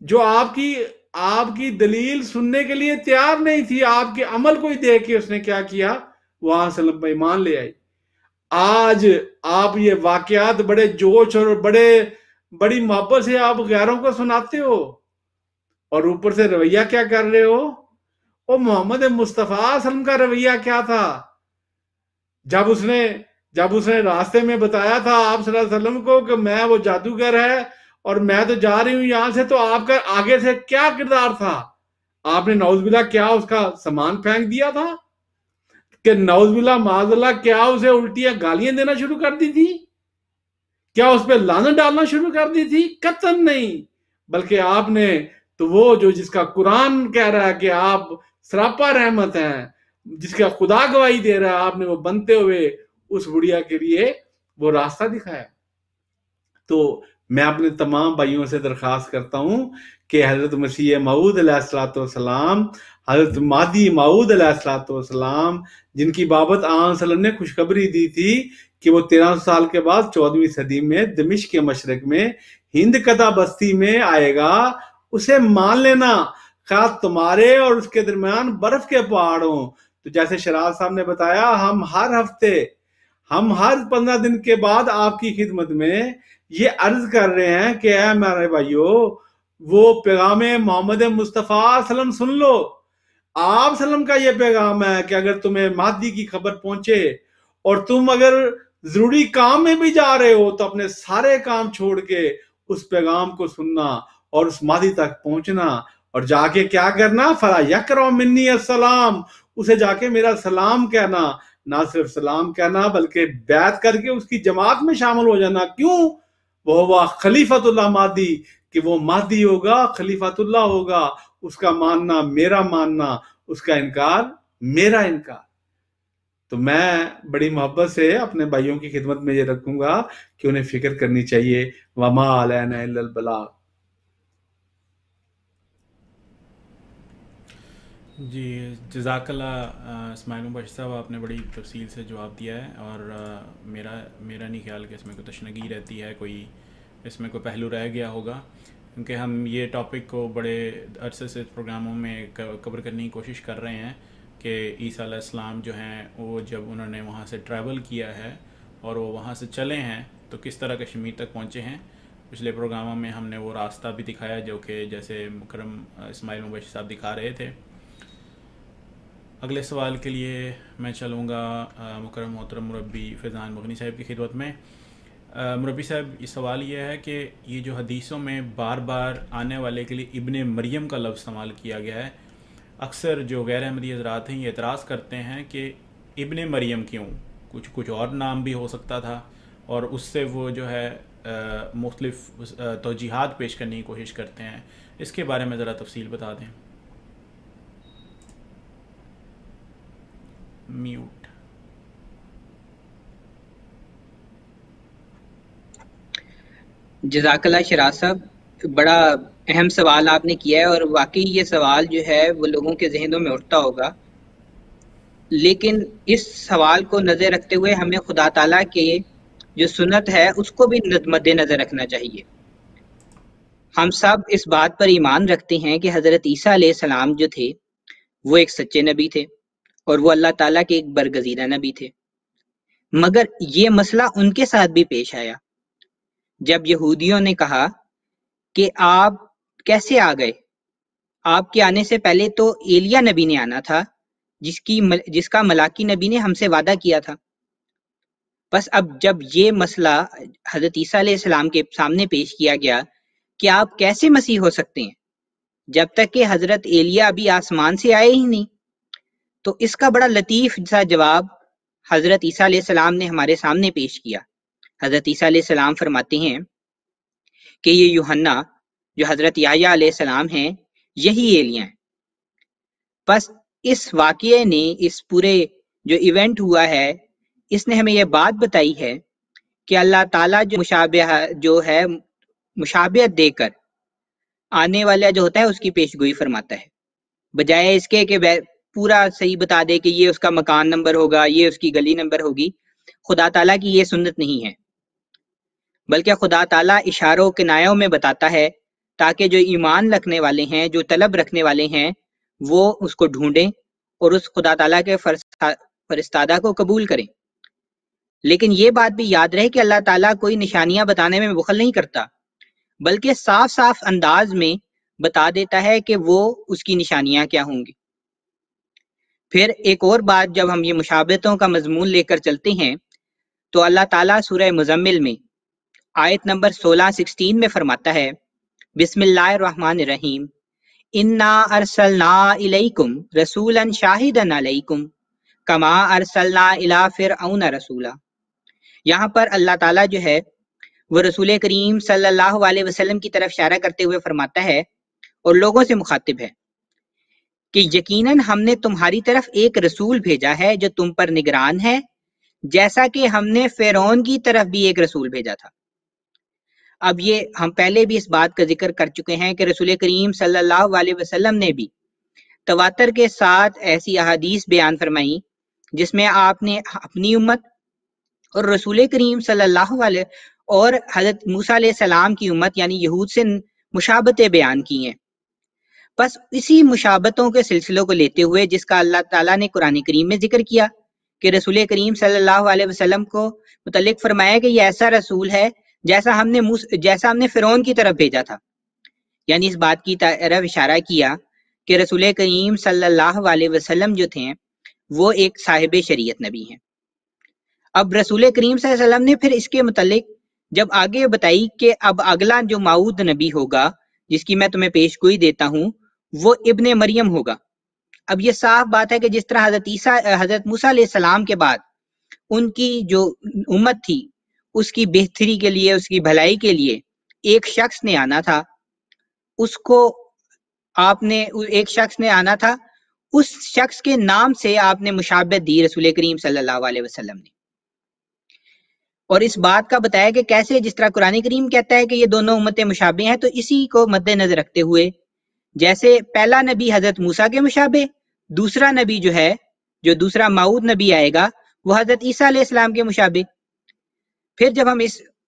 جو آپ کی دلیل سننے کے لیے تیار نہیں تھی، آپ کے عمل کو ہی دیکھ کے اس نے کیا کیا؟ وہاں سلم پہ ایمان لے آئی. آج آپ یہ واقعات بڑے جوش اور بڑی محبت سے آپ غیروں کو سناتے ہو، اور اوپر سے رویہ کیا کر رہے ہو؟ وہ محمد مصطفیٰ صلی اللہ علیہ وسلم کا رویہ کیا تھا؟ جب اس نے راستے میں بتایا تھا آپ صلی اللہ علیہ وسلم کو کہ میں وہ جادوگر ہے اور میں تو جا رہی ہوں یہاں سے، تو آپ کا آگے سے کیا کردار تھا؟ آپ نے نعوذ باللہ کیا اس کا سامان پھینک دیا تھا؟ کہ نعوذ باللہ معاذ اللہ کیا اسے الٹیاں گالیاں دینا شروع کر دی تھی؟ کیا اس پہ لعنت ڈالنا شروع کر دی تھی؟ قطعاً نہیں. بلکہ آپ نے تو وہ جس کا قرآن کہہ رہا ہے کہ آپ سراپا رحمت ہیں، جس کا خدا گواہی دے رہا ہے، آپ نے وہ بنتے ہوئے اس بڑھیا کے لیے وہ راستہ دکھایا۔ تو میں اپنے تمام بھائیوں سے درخواست کرتا ہوں کہ حضرت مسیح موعود علیہ الصلوۃ والسلام، حضرت مہدی موعود علیہ الصلوۃ والسلام، جن کی بابت آن صلی اللہ علیہ وسلم نے خوشخبری دی تھی کہ وہ 1300 سال کے بعد 14ویں صدی میں دمشق کے مشرق میں ہند قطع بستی میں آئے گا، اسے مان لینا، خاص تمہارے اور اس کے درمیان برف کے پہاڑ ہوں۔ تو جیسے شراز صاحب نے بتایا، ہم ہر ہفتے، ہم ہر 15 دن کے بعد آپ کی خدمت میں یہ عرض کر رہے ہیں کہ اے میرے بھائیو، وہ پیغام محمد مصطفیٰ صلی اللہ علیہ وسلم سن لو۔ آپ صلی اللہ علیہ وسلم کا یہ پیغام ہے کہ اگر تمہیں مہدی کی خبر پہنچے اور تم اگر ضروری کام میں بھی جا رہے ہو تو اپنے سارے کام چھوڑ کے اس پیغام کو سننا اور اس مہدی تک پہنچنا، اور جا کے کیا کرنا؟ فلا یکرؤ منی السلام، اسے جا کے میرا سلام کہنا، نہ صرف سلام کہنا بلکہ بیعت کر کے اس کی جماعت میں شامل ہو جانا۔ کیوں؟ وہ خلیفۃ اللہ مہدی، کہ وہ مہدی ہوگا، خلیفۃ اللہ ہوگا، اس کا ماننا میرا ماننا، اس کا انکار میرا انکار۔ تو میں بڑی محبت سے اپنے بھائیوں کی خدمت میں یہ رکھوں گا کہ انہیں فکر کرنی چاہیے، وما علینا الا البلاغ۔ جی جزاک اللہ اسماعیل مبشر صاحب، آپ نے بڑی تفصیل سے جواب دیا ہے، اور میرا نہیں خیال کہ اس میں کوئی تشنگی رہتی ہے، اس میں کوئی پہلو رہ گیا ہوگا، کیونکہ ہم یہ ٹاپک کو بڑے عرصے سے پروگراموں میں کور کرنے کی کوشش کر رہے ہیں کہ عیسیٰ علیہ السلام جو ہیں وہ جب انہوں نے وہاں سے ٹریول کیا ہے اور وہ وہاں سے چلے ہیں تو کس طرح کشمیر تک پہنچے ہیں۔ پچھلے پروگراموں میں ہم نے وہ راستہ بھی دکھایا جو کہ جیسے مکرم اسماعیل مبشر صاحب دکھا رہے تھے۔ اگلے سوال کے لیے میں چلوں گا مکرم محترم مربی فیضان مغنی صاحب کی خدمت میں۔ مربی صاحب، یہ سوال یہ ہے کہ یہ جو حدیثوں میں بار بار آنے والے کے لیے ابن مریم کا لفظ استعمال کیا گیا ہے، اکثر جو غیر احمدی حضرات ہیں یہ اعتراض کرتے ہیں کہ ابن مریم کیوں؟ کچھ اور نام بھی ہو سکتا تھا، اور اس سے وہ جو ہے مختلف توجیحات پیش کرنے کی کوشش کرتے ہیں۔ اس کے بارے میں ذرا تفصیل بتا دیں۔ میوٹ۔ جزاک اللہ شراز صاحب، بڑا اہم سوال آپ نے کیا ہے، اور واقعی یہ سوال جو ہے وہ لوگوں کے ذہنوں میں اٹھتا ہوگا، لیکن اس سوال کو نظر رکھتے ہوئے ہمیں خدا تعالیٰ کے جو سنت ہے اس کو بھی مد نظر رکھنا چاہیے۔ ہم سب اس بات پر ایمان رکھتے ہیں کہ حضرت عیسیٰ علیہ السلام جو تھے وہ ایک سچے نبی تھے اور وہ اللہ تعالیٰ کے ایک برگزیدہ نبی تھے، مگر یہ مسئلہ ان کے ساتھ بھی پیش آیا جب یہودیوں نے کہا کہ آپ کیسے آ گئے؟ آپ کے آنے سے پہلے تو ایلیا نبی نے آنا تھا جس کا ملاکی نبی نے ہم سے وعدہ کیا تھا۔ بس اب جب یہ مسئلہ حضرت عیسیٰ علیہ السلام کے سامنے پیش کیا گیا کہ آپ کیسے مسیح ہو سکتے ہیں جب تک کہ حضرت ایلیا ابھی آسمان سے آئے ہی نہیں، تو اس کا بڑا لطیف سا جواب حضرت عیسیٰ علیہ السلام نے ہمارے سامنے پیش کیا۔ حضرت عیسیٰ علیہ السلام فرماتے ہیں کہ یہ یوحنا جو حضرت یحییٰ علیہ السلام ہیں یہی ایلیا ہیں۔ بس اس واقعے نے، اس پورے جو ایونٹ ہوا ہے، اس نے ہمیں یہ بات بتائی ہے کہ اللہ تعالیٰ جو ہے مشابہت دے کر آنے والا جو ہوتا ہے اس کی پیشگوئی فرماتا ہے، بجائے اس کے کہ پورا صحیح بتا دے کہ یہ اس کا مکان نمبر ہوگا، یہ اس کی گلی نمبر ہوگی۔ خدا تعالیٰ کی یہ سنت نہیں ہے، بلکہ خدا تعالیٰ اشاروں کنایوں میں بتاتا ہے تاکہ جو ایمان رکھنے والے ہیں، جو طلب رکھنے والے ہیں، وہ اس کو ڈھونڈیں اور اس خدا تعالیٰ کے فرستادہ کو قبول کریں۔ لیکن یہ بات بھی یاد رہے کہ اللہ تعالیٰ کوئی نشانیاں بتانے میں بخل نہیں کرتا، بلکہ صاف صاف انداز میں بتا دیتا ہے کہ وہ اس کی نشانیاں کیا ہوں گی۔ پھر ایک اور بات، جب ہم یہ مشابہتوں کا مضمون لے کر چلتے ہیں تو اللہ تعالیٰ سورہ مزمل میں آیت نمبر 16 میں فرماتا ہے، بسم اللہ الرحمن الرحیم، انا ارسلنا الیکم رسولا شاہدا علیکم کما ارسلنا الی فرعون رسولا۔ یہاں پر اللہ تعالیٰ جو ہے وہ رسول کریم صلی اللہ علیہ وسلم کی طرف اشارہ کرتے ہوئے فرماتا ہے اور لوگوں سے مخاطب ہے کہ یقیناً ہم نے تمہاری طرف ایک رسول بھیجا ہے جو تم پر نگران ہے، جیسا کہ ہم نے فرعون کی طرف بھی ایک رسول بھیجا تھا۔ اب یہ ہم پہلے بھی اس بات کا ذکر کر چکے ہیں کہ رسول کریم صلی اللہ علیہ وسلم نے بھی تواتر کے ساتھ ایسی احادیث بیان فرمائی جس میں آپ نے اپنی امت اور رسول کریم صلی اللہ علیہ اور حضرت موسیٰ علیہ السلام کی امت یعنی یہود سے مشابتیں بیان کی ہیں۔ بس اسی مشابتوں کے سلسلوں کو لیتے ہوئے جس کا اللہ تعالیٰ نے قرآن کریم میں ذکر کیا کہ رسول کریم صلی اللہ علیہ وسلم کو متعلق فرمایا کہ یہ ایسا رسول ہے جیسا ہم نے فرعون کی طرف بھیجا تھا، یعنی اس بات کی طرف اشارہ کیا کہ رسول کریم صلی اللہ علیہ وسلم جو تھے وہ ایک صاحب شریعت نبی ہیں۔ اب رسول کریم صلی اللہ علیہ وسلم نے پھر اس کے متعلق جب آگے بتائی کہ اب اگلا جو موعود نبی ہوگا جس کی میں تمہیں پیش گوئی دیتا ہوں وہ ابن مریم ہوگا۔ اب یہ صاف بات ہے کہ جس طرح حضرت موسیٰ علیہ السلام کے بعد ان کی جو امت تھی اس کی بہتری کے لیے، اس کی بھلائی کے لیے ایک شخص نے آنا تھا، اس شخص کے نام سے آپ نے مشابہت دی رسول کریم صلی اللہ علیہ وسلم نے، اور اس بات کا بتایا کہ کیسے جس طرح قرآن کریم کہتا ہے کہ یہ دونوں امتیں مشابہ ہیں، تو اسی کو مد نظر رکھتے ہوئے جیسے پہلا نبی حضرت موسیٰ کے مشابہ، دوسرا نبی جو دوسرا موعود نبی آئے گا وہ حضرت عیسیٰ علیہ السلام کے مشابہ۔ پھر جب ہم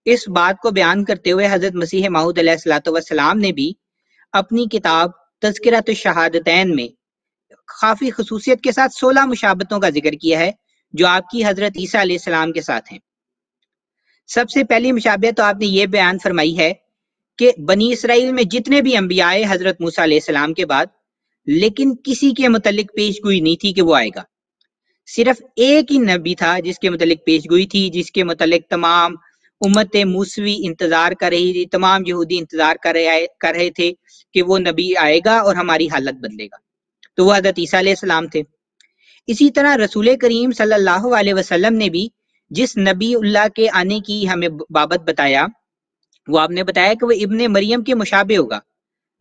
اس بات کو بیان کرتے ہوئے حضرت مسیح موعود علیہ السلام نے بھی اپنی کتاب تذکرۃ الشہادتین میں کافی خصوصیت کے ساتھ 16 مشابتوں کا ذکر کیا ہے جو آپ کی حضرت عیسیٰ علیہ السلام کے ساتھ ہیں۔ سب سے پہلی مشابہت تو آپ نے یہ بیان فرمائی ہے کہ بنی اسرائیل میں جتنے بھی انبیاء آئے حضرت موسیٰ علیہ السلام کے بعد، لیکن کسی کے متعلق پیش گوئی نہیں تھی کہ وہ آئے گا، صرف ایک ہی نبی تھا جس کے متعلق پیش گوئی تھی، جس کے متعلق تمام امت موسوی انتظار کر رہی تھی، تمام یہودی انتظار کر رہے تھے کہ وہ نبی آئے گا اور ہماری حالت بدلے گا، تو وہ حضرت عیسیٰ علیہ السلام تھے۔ اسی طرح رسول کریم صلی اللہ علیہ وسلم نے بھی جس نبی اللہ کے آنے کی ہمیں بابت بتایا وہ آپ نے بتایا کہ وہ ابن مریم کے مشابہ ہوگا،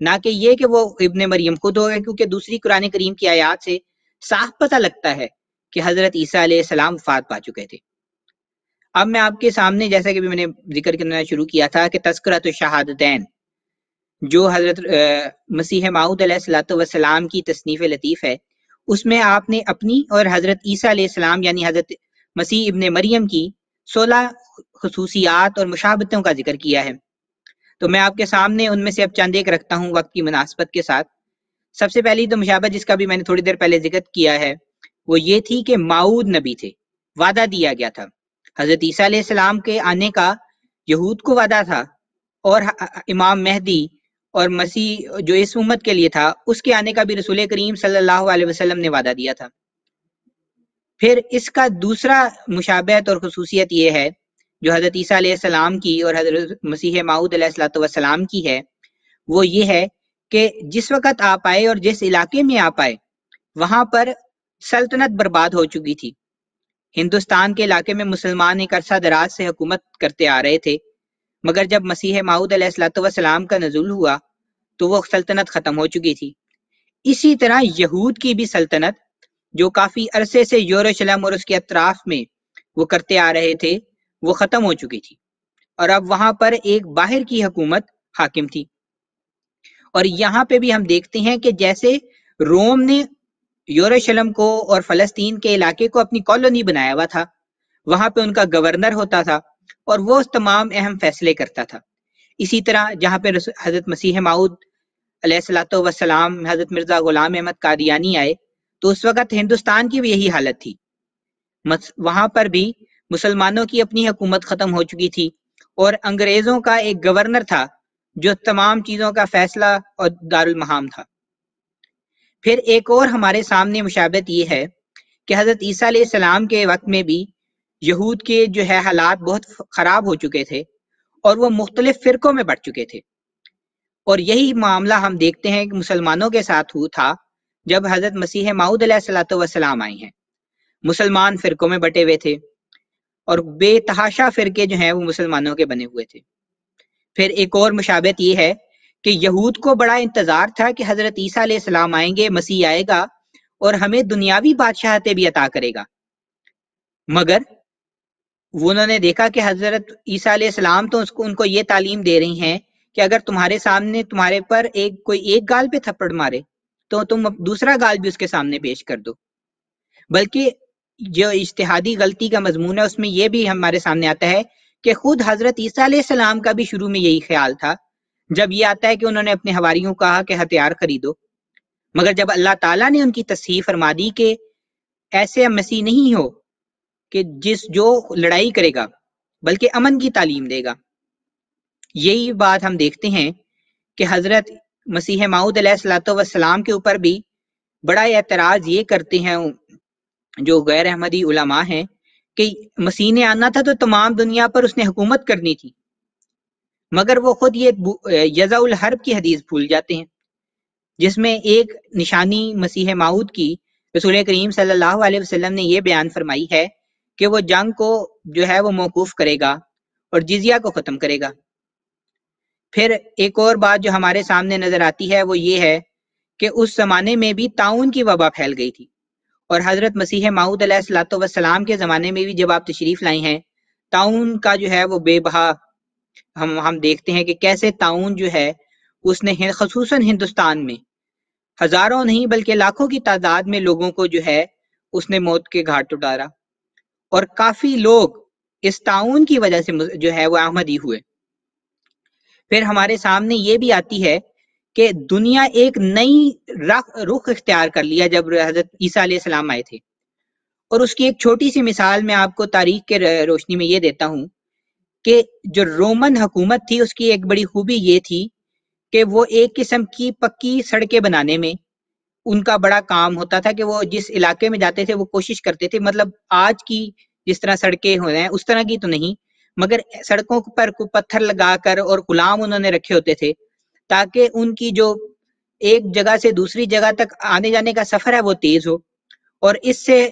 نہ کہ یہ کہ وہ ابن مریم خود ہوگا، کیونکہ دوسری قرآن کریم کی آیات سے صاف پتہ لگتا ہے کہ حضرت عیسیٰ علیہ السلام وفات پا چکے تھے۔ اب میں آپ کے سامنے جیسا کہ میں نے ذکر کرنا شروع کیا تھا کہ تذکرۃ الشہادتین جو حضرت مسیح موعود علیہ السلام کی تصنیف لطیف ہے، اس میں آپ نے اپنی اور حضرت عیسیٰ علیہ السلام یعنی حضرت مسیح ابن مریم کی 16 خصوصیات اور مشابہتوں کا ذکر کیا ہے۔ تو میں آپ کے سامنے ان میں سے اب چند ایک رکھتا ہوں وقت کی مناسبت کے ساتھ۔ سب سے پہلی تو مشابہت جس کا بھی میں نے تھوڑی دیر پہلے ذکر کیا ہے وہ یہ تھی کہ موعود نبی تھے، وعدہ دیا گیا تھا۔ حضرت عیسیٰ علیہ السلام کے آنے کا یہود کو وعدہ تھا، اور امام مہدی اور مسیح جو اس امت کے لیے تھا اس کے آنے کا بھی رسول کریم صلی اللہ علیہ وسلم نے وعدہ دیا تھا۔ پھر اس کا دوسرا مشابہت اور خصوصیت یہ ہے جو حضرت عیسیٰ علیہ السلام کی اور حضرت مسیح موعود علیہ السلام کی ہے، وہ یہ ہے کہ جس وقت آپ آئے اور جس علاقے میں آپ آئے وہاں پر سلطنت برباد ہو چکی تھی۔ ہندوستان کے علاقے میں مسلمان ایک عرصہ دراز سے حکومت کرتے آ رہے تھے، مگر جب مسیح موعود علیہ السلام کا نزول ہوا تو وہ سلطنت ختم ہو چکی تھی۔ اسی طرح یہود کی بھی سلطنت جو کافی عرصے سے یروشلم اور اس کے اطراف میں وہ کرتے آ رہے تھے وہ ختم ہو چکی تھی، اور اب وہاں پر ایک باہر کی حکومت حاکم تھی۔ اور یہاں پہ بھی ہم دیکھتے ہیں کہ جیسے روم نے یروشلم کو اور فلسطین کے علاقے کو اپنی کالونی بنایا ہوا تھا، وہاں پہ ان کا گورنر ہوتا تھا اور وہ تمام اہم فیصلے کرتا تھا، اسی طرح جہاں پہ حضرت مسیح موعود علیہ السلام حضرت مرزا غلام احمد قادیانی آئے تو اس وقت ہندوستان کی بھی یہی حالت تھی، وہاں پر بھی مسلمانوں کی اپنی حکومت ختم ہو چکی تھی اور انگریزوں کا ایک گورنر تھا جو تمام چیزوں کا فیصلہ اور دارالمحام تھا۔ پھر ایک اور ہمارے سامنے مشابہت یہ ہے کہ حضرت عیسیٰ علیہ السلام کے وقت میں بھی یہود کے جو ہے حالات بہت خراب ہو چکے تھے اور وہ مختلف فرقوں میں بٹ چکے تھے، اور یہی معاملہ ہم دیکھتے ہیں کہ مسلمانوں کے ساتھ تھا جب حضرت مسیح موعود علیہ السلام آئے ہیں۔ مسلمان فرقوں میں بٹے ہوئے تھے اور بے تحاشا فرقے جو ہیں وہ مسلمانوں کے بنے ہوئے تھے۔ پھر ایک اور مشابہت یہ ہے کہ یہود کو بڑا انتظار تھا کہ حضرت عیسیٰ علیہ السلام آئیں گے، مسیح آئے گا اور ہمیں دنیاوی بادشاہتیں بھی عطا کرے گا، مگر انہوں نے دیکھا کہ حضرت عیسیٰ علیہ السلام تو ان کو یہ تعلیم دے رہی ہیں کہ اگر تمہارے سامنے تمہارے پر کوئی ایک گال پہ تھپڑ مارے تو تم دوسرا گال بھی اس کے سامنے پیش کر دو. بلکہ جو اجتہادی غلطی کا مضمون ہے اس میں یہ بھی ہمارے سامنے آتا ہے کہ خود حضرت عیسیٰ علیہ السلام کا بھی شروع میں یہی خیال تھا جب یہ آتا ہے کہ انہوں نے اپنے حواریوں کو کہا کہ ہتھیار خریدو، مگر جب اللہ تعالیٰ نے ان کی تصحیح فرما دی کہ ایسے مسیح نہیں ہو کہ جو لڑائی کرے گا بلکہ امن کی تعلیم دے گا. یہی بات ہم دیکھتے ہیں کہ حضرت مسیح موعود علیہ الصلوۃ والسلام کے اوپر بھی بڑا اعتراض یہ کرتے ہیں جو غیر احمدی علماء ہیں کہ مسیح نے آنا تھا تو تمام دنیا پر اس نے حکومت کرنی تھی، مگر وہ خود یہ یضع الحرب کی حدیث بھول جاتے ہیں جس میں ایک نشانی مسیح موعود کی رسول کریم صلی اللہ علیہ وسلم نے یہ بیان فرمائی ہے کہ وہ جنگ کو جو ہے وہ موقوف کرے گا اور جزیہ کو ختم کرے گا. پھر ایک اور بات جو ہمارے سامنے نظر آتی ہے وہ یہ ہے کہ اس زمانے میں بھی طاعون کی وبا پھیل گئی تھی، اور حضرت مسیح موعود علیہ الصلوۃ والسلام کے زمانے میں بھی جب آپ تشریف لائے ہیں طاعون کا جو ہے وہ بے بہا ہم دیکھتے ہیں کہ کیسے طاعون جو ہے اس نے خصوصاً ہندوستان میں ہزاروں نہیں بلکہ لاکھوں کی تعداد میں لوگوں کو جو ہے اس نے موت کے گھاٹ اتارا، اور کافی لوگ اس طاعون کی وجہ سے جو ہے وہ احمدی ہوئے. پھر ہمارے سامنے یہ بھی آتی ہے کہ دنیا ایک نئی رخ اختیار کر لیا جب حضرت عیسیٰ علیہ السلام آئے تھے، اور اس کی ایک چھوٹی سی مثال میں آپ کو تاریخ کے روشنی میں یہ دیتا ہوں کہ جو رومن حکومت تھی اس کی ایک بڑی خوبی یہ تھی کہ وہ ایک قسم کی پکی سڑکیں بنانے میں ان کا بڑا کام ہوتا تھا کہ وہ جس علاقے میں جاتے تھے وہ کوشش کرتے تھے، مطلب آج کی جس طرح سڑکیں ہو رہے ہیں اس طرح کی تو نہیں، مگر سڑکوں پر پتھر لگا کر اور غلام انہوں نے رکھے ہوتے تھے تاکہ ان کی جو ایک جگہ سے دوسری جگہ تک آنے جانے کا سفر ہے وہ تیز ہو، اور اس سے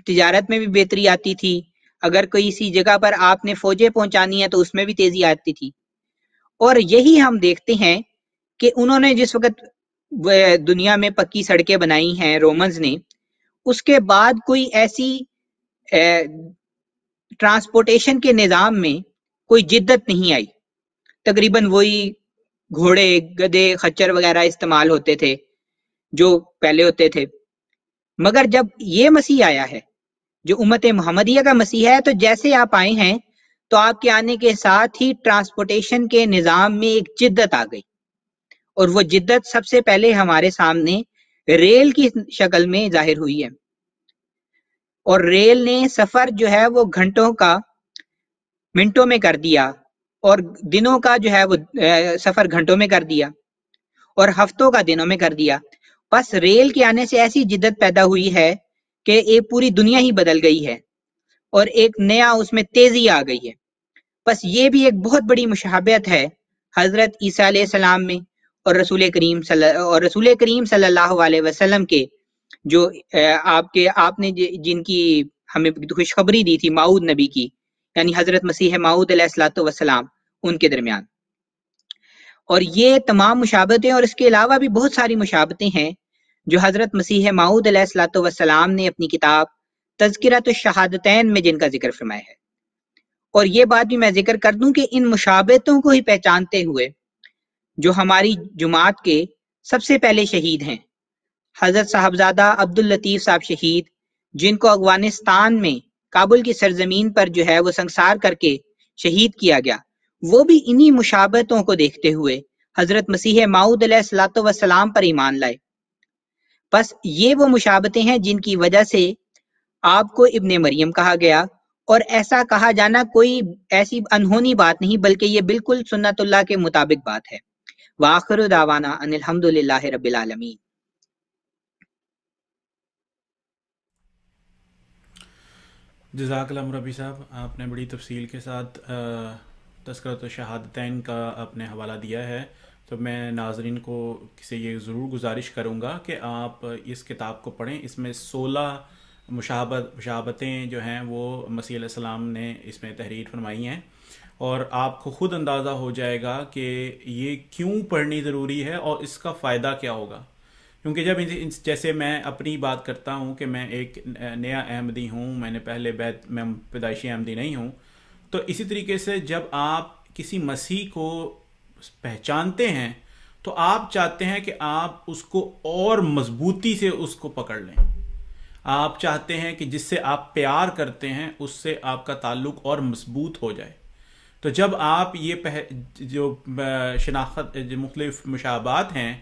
تجارت میں بھی بہتری آتی تھی. اگر کوئی اسی جگہ پر آپ نے فوجیں پہنچانی ہے تو اس میں بھی تیزی آتی تھی. اور یہی ہم دیکھتے ہیں کہ انہوں نے جس وقت دنیا میں پکی سڑکیں بنائی ہیں رومنز نے، اس کے بعد کوئی ایسی ٹرانسپورٹیشن کے نظام میں کوئی جدت نہیں آئی. تقریباً وہی گھوڑے گدے خچر وغیرہ استعمال ہوتے تھے جو پہلے ہوتے تھے. مگر جب یہ مسیح آیا ہے جو امت محمدیہ کا مسیح ہے، تو جیسے آپ آئے ہیں تو آپ کے آنے کے ساتھ ہی ٹرانسپورٹیشن کے نظام میں ایک جدت آ گئی، اور وہ جدت سب سے پہلے ہمارے سامنے ریل کی شکل میں ظاہر ہوئی ہے. اور ریل نے سفر جو ہے وہ گھنٹوں کا منٹوں میں کر دیا، اور دنوں کا جو ہے وہ سفر گھنٹوں میں کر دیا، اور ہفتوں کا دنوں میں کر دیا. بس ریل کے آنے سے ایسی جدت پیدا ہوئی ہے کہ ایک پوری دنیا ہی بدل گئی ہے اور ایک نیا اس میں تیزی آ گئی ہے. بس یہ بھی ایک بہت بڑی مشابہت ہے حضرت عیسیٰ علیہ السلام میں اور رسول کریم صلی اللہ علیہ وسلم کے جو آپ نے جن کی ہمیں خوشخبری دی تھی موعود نبی کی، یعنی حضرت مسیح موعود علیہ الصلوۃ والسلام، ان کے درمیان. اور یہ تمام مشابہتیں اور اس کے علاوہ بھی بہت ساری مشابہتیں ہیں جو حضرت مسیح موعود علیہ الصلوۃ والسلام نے اپنی کتاب تذکرۃ الشہادتین میں جن کا ذکر فرمایا ہے. اور یہ بات بھی میں ذکر کر دوں کہ ان مشابہتوں کو ہی پہچانتے ہوئے جو ہماری جماعت کے سب سے پہلے شہید ہیں حضرت صاحبزادہ عبداللطیف صاحب شہید، جن کو افغانستان میں کابل کی سرزمین پر جو ہے وہ سنسار کر کے شہید کیا گیا، وہ بھی انہی مشابہتوں کو دیکھتے ہوئے حضرت مسیح موعود علیہ الصلوۃ والسلام پر ایمان لائے. بس یہ وہ مشابہتیں ہیں جن کی وجہ سے آپ کو ابن مریم کہا گیا، اور ایسا کہا جانا کوئی ایسی انہونی بات نہیں بلکہ یہ بالکل سنت اللہ کے مطابق بات ہے. وآخر دعوانا ان الحمد للہ رب العالمین. جزاک اللہ مربی صاحب، آپ نے بڑی تفصیل کے ساتھ تذکرۃ الشہادتین کا اپنے حوالہ دیا ہے. تو میں ناظرین کو سے یہ ضرور گزارش کروں گا کہ آپ اس کتاب کو پڑھیں. اس میں 16 مشابہتیں جو ہیں وہ مسیح علیہ السلام نے اس میں تحریر فرمائی ہیں، اور آپ کو خود اندازہ ہو جائے گا کہ یہ کیوں پڑھنی ضروری ہے اور اس کا فائدہ کیا ہوگا. کیونکہ جب جیسے میں اپنی بات کرتا ہوں کہ میں ایک نیا احمدی ہوں، میں نے پہلے بیت میں پیدائشی احمدی نہیں ہوں، تو اسی طریقے سے جب آپ کسی مسیح کو پہچانتے ہیں تو آپ چاہتے ہیں کہ آپ اس کو اور مضبوطی سے اس کو پکڑ لیں. آپ چاہتے ہیں کہ جس سے آپ پیار کرتے ہیں اس سے آپ کا تعلق اور مضبوط ہو جائے. تو جب آپ یہ جو شناخت جو مختلف مشابہات ہیں،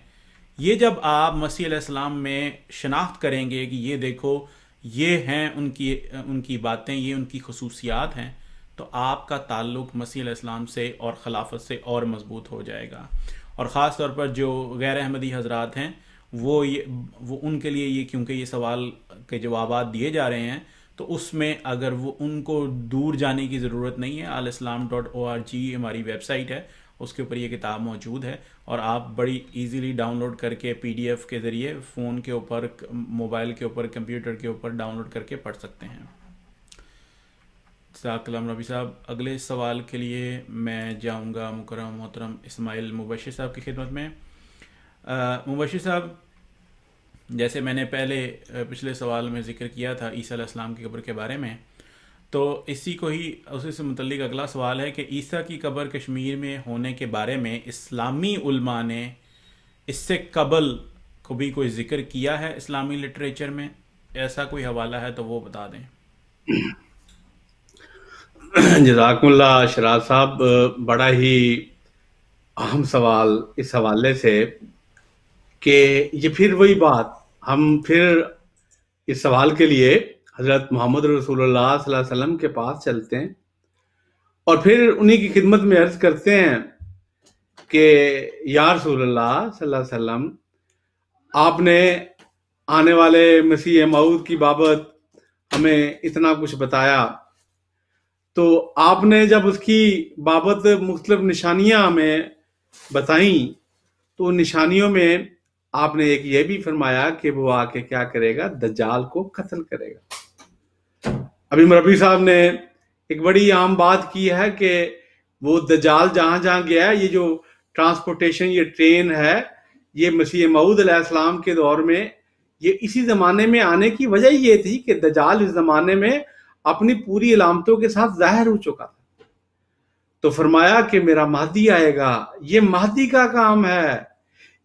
یہ جب آپ مسیح علیہ السلام میں شناخت کریں گے کہ یہ دیکھو یہ ہیں ان کی باتیں، یہ ان کی خصوصیات ہیں، تو آپ کا تعلق مسیح علیہ السلام سے اور خلافت سے اور مضبوط ہو جائے گا. اور خاص طور پر جو غیر احمدی حضرات ہیں وہ ان کے لیے یہ، کیونکہ یہ سوال کے جوابات دیے جا رہے ہیں، تو اس میں اگر وہ ان کو دور جانے کی ضرورت نہیں ہے. alislam.org ہماری ویب سائٹ ہے، اس کے اوپر یہ کتاب موجود ہے اور آپ بڑی ایزیلی ڈاؤن لوڈ کر کے PDF کے ذریعے فون کے اوپر، موبائل کے اوپر، کمپیوٹر کے اوپر ڈاؤن لوڈ کر کے پڑھ سکتے ہیں. جزاک اللہ ربی صاحب. اگلے سوال کے لیے میں جاؤں گا مکرم محترم اسماعیل مبشر صاحب کی خدمت میں. مبشر صاحب، جیسے میں نے پچھلے سوال میں ذکر کیا تھا عیسیٰ علیہ السلام کی قبر کے بارے میں، تو اسی سے متعلق اگلا سوال ہے کہ عیسیٰ کی قبر کشمیر میں ہونے کے بارے میں اسلامی علماء نے اس سے قبل کبھی کوئی ذکر کیا ہے اسلامی لٹریچر میں؟ ایسا کوئی حوالہ ہے تو وہ بتا دیں. جزاکم اللہ شراز صاحب، بڑا ہی اہم سوال اس حوالے سے کہ یہ پھر وہی بات، ہم پھر اس سوال کے لیے حضرت محمد رسول اللہ صلی اللہ علیہ وسلم کے پاس چلتے ہیں اور پھر انہی کی خدمت میں عرض کرتے ہیں کہ یا رسول اللہ صلی اللہ علیہ وسلم، آپ نے آنے والے مسیح موعود کی بابت ہمیں اتنا کچھ بتایا، تو آپ نے جب اس کی بابت مختلف نشانیاں ہمیں بتائیں تو ان نشانیوں میں آپ نے ایک یہ بھی فرمایا کہ وہ آ کے کیا کرے گا؟ دجال کو قتل کرے گا. ابھی مربی صاحب نے ایک بڑی عام بات کی ہے کہ وہ دجال جہاں جہاں گیا ہے، یہ جو ٹرانسپورٹیشن، یہ ٹرین ہے، یہ مسیح موعود علیہ السلام کے دور میں، یہ اسی زمانے میں آنے کی وجہ یہ تھی کہ دجال اس زمانے میں اپنی پوری علامتوں کے ساتھ ظاہر ہو چکا تھا. تو فرمایا کہ میرا مہدی آئے گا. یہ مہدی کا کام ہے،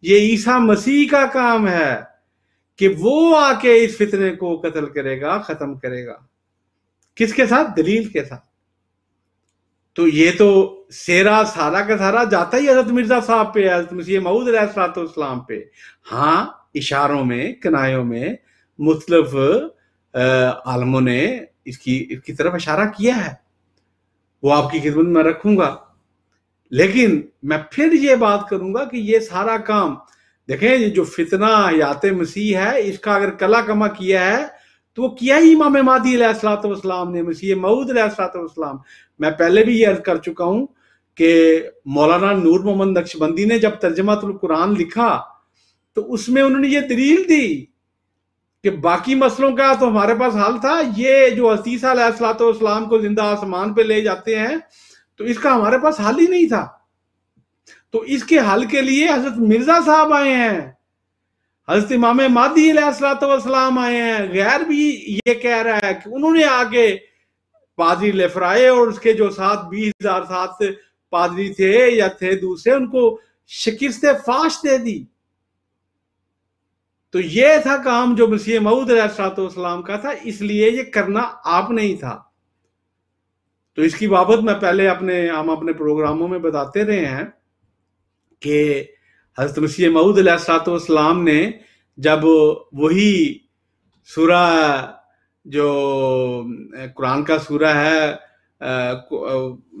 یہ عیسیٰ مسیح کا کام ہے کہ وہ آ کے اس فتنے کو قتل کرے گا، ختم کرے گا. کس کے ساتھ؟ دلیل کے ساتھ. تو یہ تو سیرا سارا کا سارا جاتا ہی حضرت مرزا صاحب پہ، حضرت مسیح موعود علیہ السلام پہ. ہاں، اشاروں میں، کنایوں میں مختلف عالموں نے اس کی طرف اشارہ کیا ہے، وہ آپ کی خدمت میں رکھوں گا. لیکن میں پھر یہ بات کروں گا کہ یہ سارا کام دیکھیں، یہ جو فتنہ حیات مسیح ہے، اس کا اگر کلا کما کیا ہے تو وہ کیا ہی امام مہدی علیہ السلام نے، مسیح موعود علیہ السلام. میں پہلے بھی یہ عرض کر چکا ہوں کہ مولانا نور محمد نقشبندی نے جب ترجمہ القرآن لکھا تو اس میں انہوں نے یہ دلیل دی کہ باقی مسئلوں کا تو ہمارے پاس حل تھا، یہ جو حضرت عیسیٰ علیہ السلام کو زندہ آسمان پہ لے جاتے ہیں تو اس کا ہمارے پاس حل ہی نہیں تھا. تو اس کے حل کے لیے حضرت مرزا صاحب آئے ہیں، حضرت امام مہدی علیہ السلام آئے ہیں. غیر بھی یہ کہہ رہا ہے کہ انہوں نے آگے پادری لیفرائے اور اس کے جو 20,000 ساتھ پادری تھے یا تھے دوسرے، ان کو شکست فاش دے دی. تو یہ تھا کام جو مسیح موعود علیہ السلام کا تھا، اس لیے یہ کرنا آپ نہیں تھا. تو اس کی بابت میں پہلے ہم اپنے پروگراموں میں بتاتے رہے ہیں کہ حضرت مسیح موعود علیہ السلام نے جب وہی سورہ جو قرآن کا سورہ ہے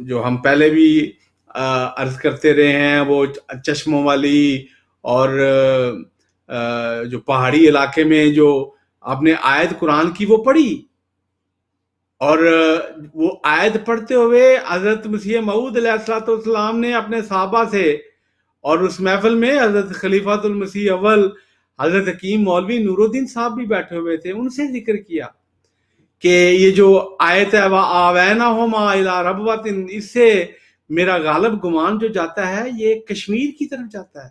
جو ہم پہلے بھی عرض کرتے رہے ہیں، وہ چشموں والی اور جو پہاڑی علاقے میں جو آپ نے آیت قرآن کی وہ پڑھی، اور وہ آیت پڑھتے ہوئے حضرت مسیح موعود علیہ السلام نے اپنے صحابہ سے، اور اس محفل میں حضرت خلیفۃ المسیح اول حضرت حکیم مولوی نور الدین صاحب بھی بیٹھے ہوئے تھے، ان سے ذکر کیا کہ یہ جو آیت ہے وَآوَيْنَهُمَا إِلَىٰ رَبْوَةٍ، اس سے میرا غالب گمان جو جاتا ہے یہ کشمیر کی طرف جاتا ہے.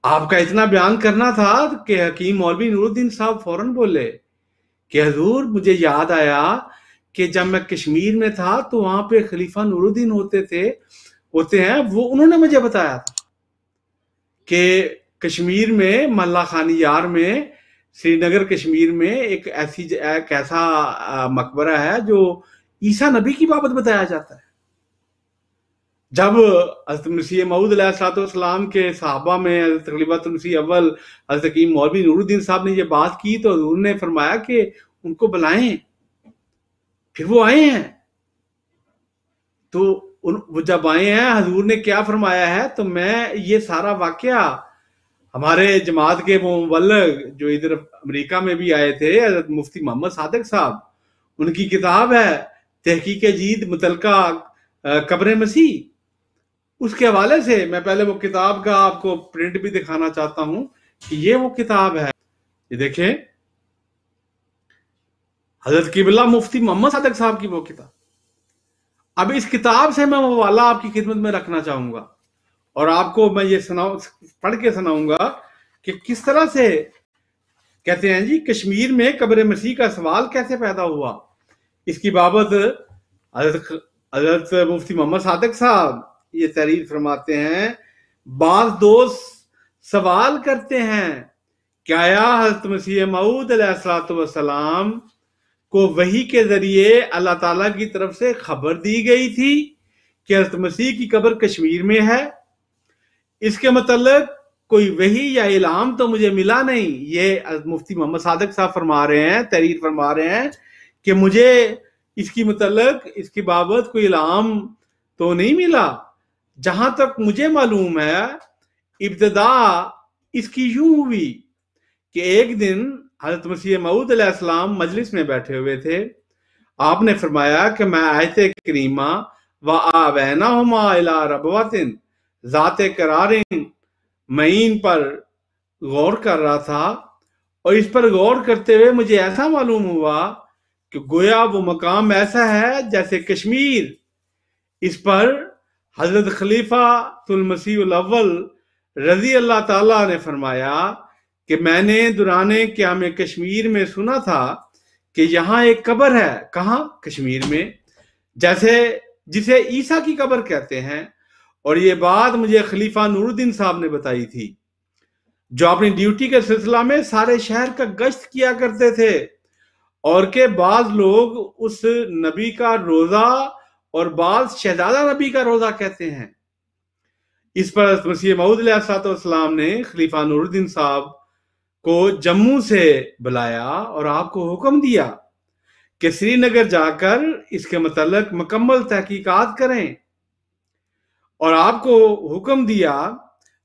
آپ کا اتنا بیان کرنا تھا کہ حکیم مولوی نور الدین صاحب فوراً بولے کہ حضور مجھے یاد آیا کہ جب میں کشمیر میں تھا تو وہاں پہ خلیفہ نور الدین ہوتے ہیں، وہ انہوں نے مجھے بتایا تھا کہ کشمیر میں ملا خانی یار میں، سری نگر کشمیر میں ایک ایسا مقبرہ ہے جو عیسیٰ نبی کی بابت بتایا جاتا ہے۔ جب حضرت مسیح موعود علیہ الصلوۃ والسلام کے صحابہ میں حضرت خلیفۃ المسیح اول حضرت حکیم مولوی نور الدین صاحب نے یہ بات کی تو حضور نے فرمایا کہ ان کو بلائیں، پھر وہ آئے ہیں۔ تو وہ جب آئے ہیں حضور نے کیا فرمایا ہے، تو میں یہ سارا واقعہ ہمارے جماعت کے مبلغ جو ادھر امریکہ میں بھی آئے تھے حضرت مفتی محمد صادق صاحب، ان کی کتاب ہے تحقیق جدید متعلقہ قبر مسیح، اس کے حوالے سے میں پہلے وہ کتاب کا آپ کو پرنٹ بھی دکھانا چاہتا ہوں کہ یہ وہ کتاب ہے، یہ دیکھیں حضرت قبلہ مفتی محمد صادق صاحب کی وہ کتاب۔ اب اس کتاب سے میں وہ حوالہ آپ کی خدمت میں رکھنا چاہوں گا اور آپ کو میں یہ پڑھ کے سناؤں گا کہ کس طرح سے کہتے ہیں جی کشمیر میں قبر مسیح کا سوال کیسے پیدا ہوا۔ اس کی بابت حضرت مفتی محمد صادق صاحب یہ تحریر فرماتے ہیں، بعض دوست سوال کرتے ہیں کہ آیا حضرت مسیح موعود علیہ الصلوۃ والسلام کو وحی کے ذریعے اللہ تعالیٰ کی طرف سے خبر دی گئی تھی کہ حضرت مسیح کی قبر کشمیر میں ہے؟ اس کے متعلق کوئی وحی یا الہام تو مجھے ملا نہیں۔ یہ مفتی محمد صادق صاحب فرما رہے ہیں، تحریر فرما رہے ہیں کہ مجھے اس کی متعلق اس کی بابت کوئی الہام تو نہیں ملا۔ جہاں تک مجھے معلوم ہے ابتدا اس کی یوں ہوئی کہ ایک دن حضرت مسیح موعود علیہ السلام مجلس میں بیٹھے ہوئے تھے، آپ نے فرمایا کہ میں آیت کریمہ وَآوَيْنَاهُمَا إِلَىٰ رَبْوَةٍ ذات قرار معین پر غور کر رہا تھا، اور اس پر غور کرتے ہوئے مجھے ایسا معلوم ہوا کہ گویا وہ مقام ایسا ہے جیسے کشمیر۔ اس پر حضرت خلیفہ المسیح الاول رضی اللہ تعالیٰ نے فرمایا کہ میں نے دوران قیام کشمیر میں سنا تھا کہ یہاں ایک قبر ہے، کہاں؟ کشمیر میں، جسے عیسیٰ کی قبر کہتے ہیں، اور یہ بات مجھے خلیفہ نور الدین صاحب نے بتائی تھی، جو اپنی ڈیوٹی کے سلسلہ میں سارے شہر کا گشت کیا کرتے تھے، اور کہ بعض لوگ اس نبی کا روزہ اور بعض شہزادہ نبی کا روزہ کہتے ہیں۔ اس پر حضرت مسیح موعود علیہ السلام نے خلیفہ نور الدین صاحب کو جموں سے بلایا اور آپ کو حکم دیا کہ سری نگر جا کر اس کے متعلق مکمل تحقیقات کریں، اور آپ کو حکم دیا۔